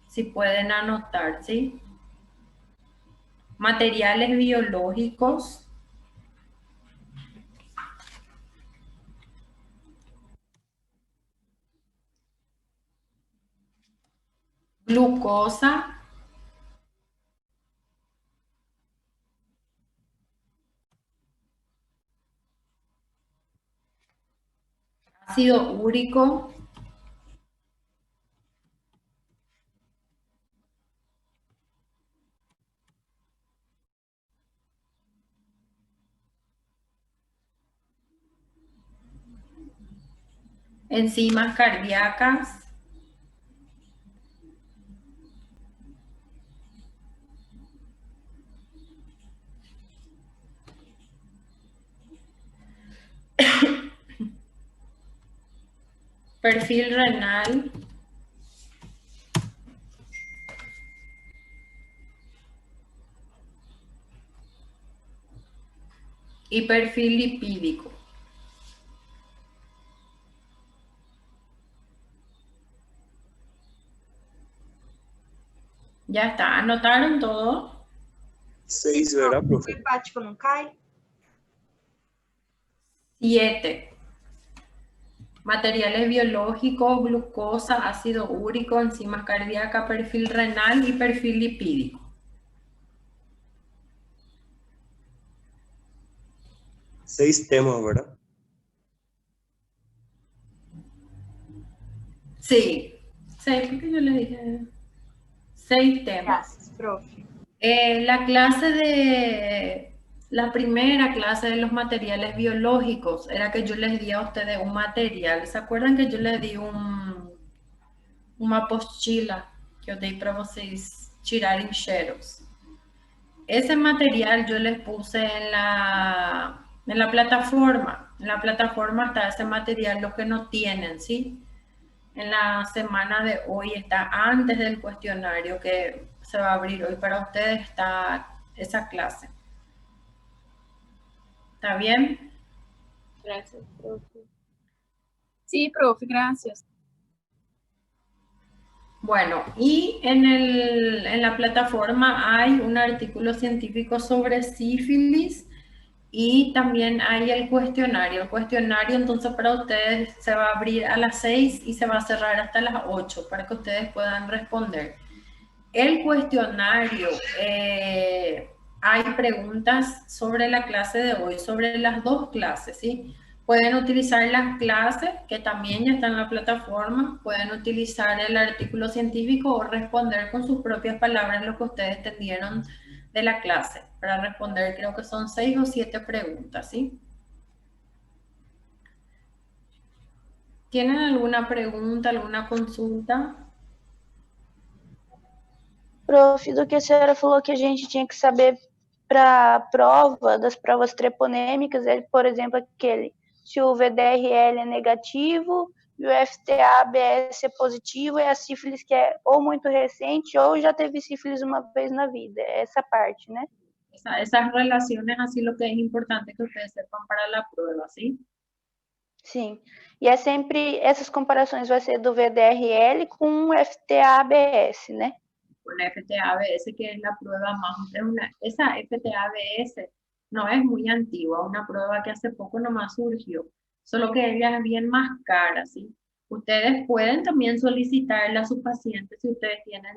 Speaker 1: Si pueden anotar, ¿sí? Materiales biológicos. Glucosa. Ácido úrico. Enzimas cardíacas. Perfil renal. Y perfil lipídico. Ya está, ¿anotaron todo?
Speaker 3: 6, ¿verdad,
Speaker 5: O
Speaker 3: profe?
Speaker 5: hepático não cai?
Speaker 1: 7. Materiales biológicos, glucosa, ácido úrico, enzimas cardíacas, perfil renal y perfil lipídico.
Speaker 3: Seis temas, ¿verdad?
Speaker 1: Sí, 6, ¿qué yo le dije? 6 temas.
Speaker 5: Graças, prof.
Speaker 1: La primera clase de los materiales biológicos era que yo les di a ustedes un material. ¿Se acuerdan que yo les di uma apostila que eu dei para vocês tirarem cheiros? Ese material yo les puse en la plataforma. En la plataforma está ese material, lo que no tienen, ¿sí? En la semana de hoy está antes del cuestionario que se va a abrir hoy para ustedes, está esa clase. ¿Está bien?
Speaker 5: Graças, prof.
Speaker 6: Sim, prof, graças.
Speaker 1: Bueno, y en la plataforma hay un artículo científico sobre sífilis y también hay el cuestionario. El cuestionario entonces para ustedes se va a abrir a las 6 y se va a cerrar hasta las 8 para que ustedes puedan responder. El cuestionario, hay preguntas sobre la clase de hoy, sobre las dos clases, ¿sí? Pueden utilizar las clases, que también ya están en la plataforma, pueden utilizar el artículo científico o responder con sus propias palabras lo que ustedes entendieron de la clase. Para responder creo que son 6 o 7 preguntas, ¿sí? ¿Tienen alguna pregunta, alguna consulta?
Speaker 6: Prof, do que a senhora falou que a gente tinha que saber para a prova, das provas treponêmicas, é, por exemplo, aquele, se o VDRL é negativo e o FTA-ABS é positivo, é a sífilis que é ou muito recente ou já teve sífilis uma vez na vida, é essa parte, né?
Speaker 1: Esas relaciones, así lo que es importante que ustedes sepan para la prueba, ¿sí?
Speaker 6: Sim. E é sempre, essas comparações vai ser do VDRL com o FTA-ABS, né?
Speaker 1: Una FTA-ABS que es la prueba más, esa FTA-ABS no es muy antigua, una prueba que hace poco nomás surgió, solo que ella es bien más cara, ¿sí? Ustedes pueden también solicitarla a sus pacientes si ustedes tienen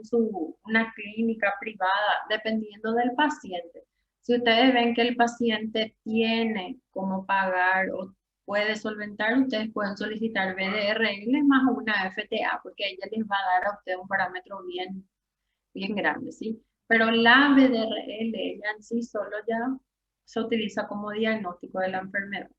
Speaker 1: una clínica privada, dependiendo del paciente. Si ustedes ven que el paciente tiene cómo pagar o puede solventar, ustedes pueden solicitar VDRL más una FTA, porque ella les va a dar a ustedes un parámetro bien grande, ¿sí? Pero la VDRL, ella en sí solo ya se utiliza como diagnóstico de la enfermedad.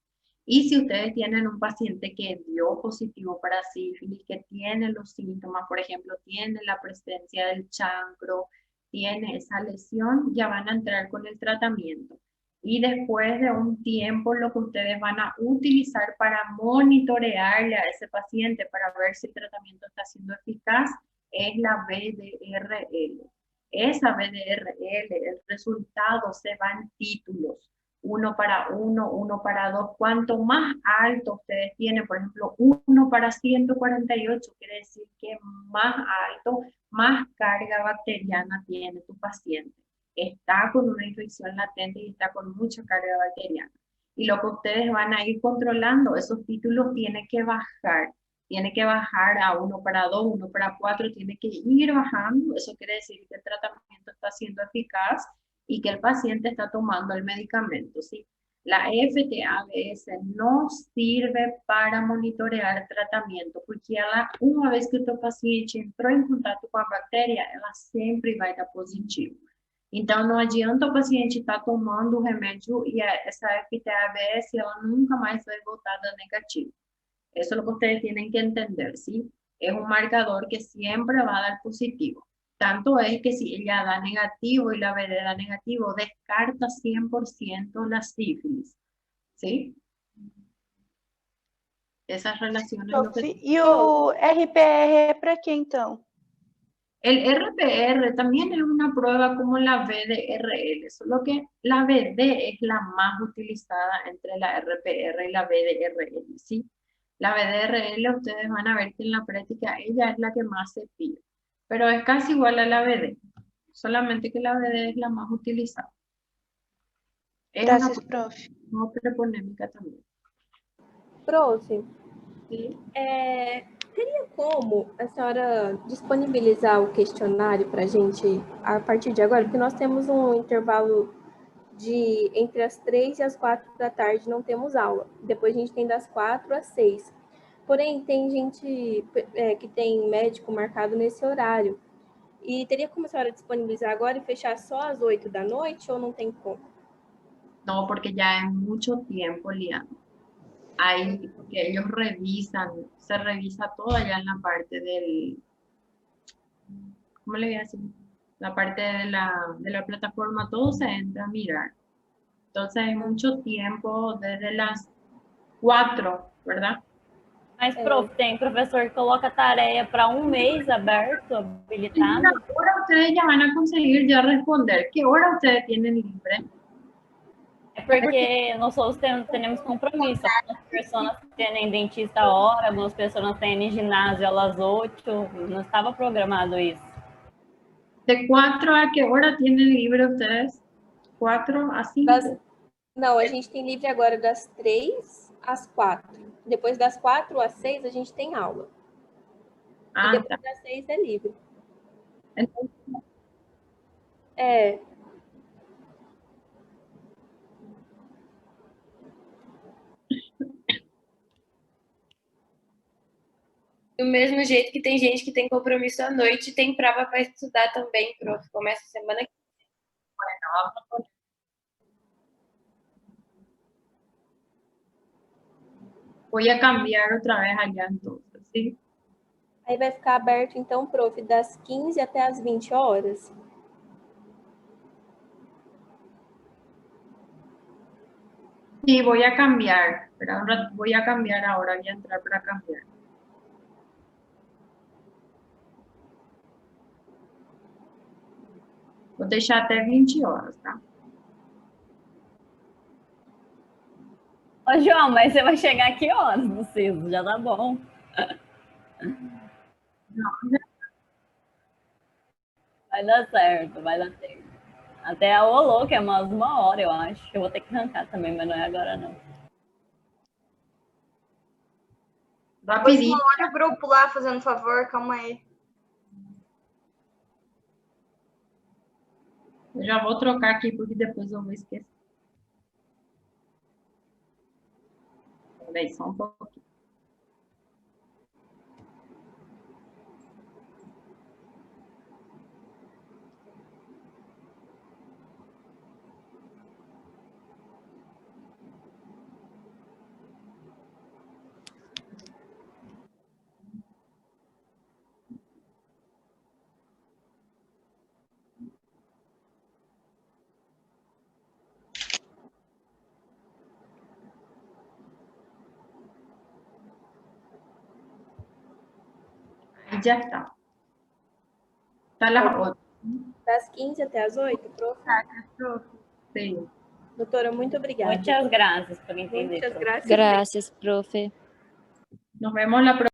Speaker 1: Y si ustedes tienen un paciente que dio positivo para sífilis, que tiene los síntomas, por ejemplo, tiene la presencia del chancro, tiene esa lesión, ya van a entrar con el tratamiento. Y después de un tiempo, lo que ustedes van a utilizar para monitorearle a ese paciente, para ver si el tratamiento está siendo eficaz, es la VDRL. Esa VDRL, el resultado se va en títulos. 1 para 1, 1 para 2. Cuanto más alto ustedes tienen, por ejemplo, 1 para 148, quiere decir que más alto, más carga bacteriana tiene tu paciente. Está con una infección latente y está con mucha carga bacteriana. Y lo que ustedes van a ir controlando, esos títulos tienen que bajar. Tiene que bajar a 1 para 2, 1 para 4, tiene que ir bajando. Eso quiere decir que el tratamiento está siendo eficaz y que el paciente está tomando el medicamento, ¿sí? La FTA-ABS no sirve para monitorear tratamiento, porque uma vez que o teu paciente entrou em contato com a bactéria, ela sempre vai dar positivo. Então, não adianta o paciente estar tomando o remédio e essa FTA-ABS, ela nunca mais vai voltar a dar negativo. Eso es lo que ustedes tienen que entender, ¿sí? Es un marcador que siempre va a dar positivo. Tanto es que si ella da negativo y la BD da negativo, descarta 100% la sífilis, ¿sí? Esas relaciones...
Speaker 6: E o RPR é para quê, então?
Speaker 1: El RPR también es una prueba como la VDRL, solo que la VD es la más utilizada entre la RPR y la VDRL, ¿sí? La VDRL ustedes van a ver que en la práctica ella es la que más se pide, pero es casi igual a la VD, solamente que la VD es la más utilizada. Es
Speaker 6: Gracias, prof.
Speaker 1: una treponémica también.
Speaker 7: Prof,
Speaker 1: ¿Sí?
Speaker 7: teria como a senhora disponibilizar o questionário para a gente a partir de agora? Porque nós temos um intervalo de entre as 3 e as 4 da tarde, não temos aula. Depois a gente tem das 4 às 6. Porém, tem gente que tem médico marcado nesse horário. E teria como a senhora disponibilizar agora e fechar só às 8 da noite ou não tem como?
Speaker 1: No, porque ya es mucho tiempo, Liana. Ahí, porque ellos revisan, se revisa todo allá en la parte del, ¿cómo le voy a decir? La parte de la plataforma, todo se entra a mirar. Entonces hay mucho tiempo desde las 4, ¿verdad?
Speaker 2: Mas, prof, tem professor que coloca tarefa para mês aberto, habilitado.
Speaker 1: ¿Qué hora ustedes ya van a conseguir ya responder? ¿Qué hora ustedes tienen libre?
Speaker 2: É porque nós temos compromisso. Algumas pessoas têm dentista a hora, algumas pessoas têm ginásio às 8. Não estava programado isso.
Speaker 1: ¿De 4 a qué hora tienen libre ustedes? 4 a 5.
Speaker 7: Não, a gente tem livre agora das 3 às 4. Depois das 4 às 6 a gente tem aula.
Speaker 1: Ah,
Speaker 7: e depois
Speaker 1: tá.
Speaker 7: das 6 é livre.
Speaker 1: Entonces,
Speaker 5: Do mesmo jeito que tem gente que tem compromisso à noite e tem prova para estudar também, prof. Começa semana que
Speaker 1: voy a cambiar otra vez allá entonces, ¿sí?
Speaker 7: Aí vai ficar aberto, então, prof, das 15 até as 20 horas.
Speaker 1: Sí, voy a cambiar. Espera un rato, voy a cambiar ahora, voy a entrar para cambiar. Vou deixar até 20 horas, tá?
Speaker 2: Ô, João, mas você vai chegar aqui horas no CISO? Já tá bom. Vai dar certo, vai dar certo. Até a Olô, que é mais 1 hora, eu acho. Eu vou ter que arrancar também, mas não é agora, não.
Speaker 1: Rapidinho.
Speaker 8: Olha o grupo lá, fazendo favor, calma aí.
Speaker 1: Eu já vou trocar aqui, porque depois eu vou esquecer. Peraí, só um pouquinho. Aí já tá. Tá lá.
Speaker 7: Das 15 até as 8, prof.
Speaker 1: Sim.
Speaker 7: Doutora, muito obrigada.
Speaker 2: Muitas graças por entender.
Speaker 7: Muitas
Speaker 2: prof.
Speaker 7: graças.
Speaker 9: Gracias, profe.
Speaker 1: Nos vemos la próxima.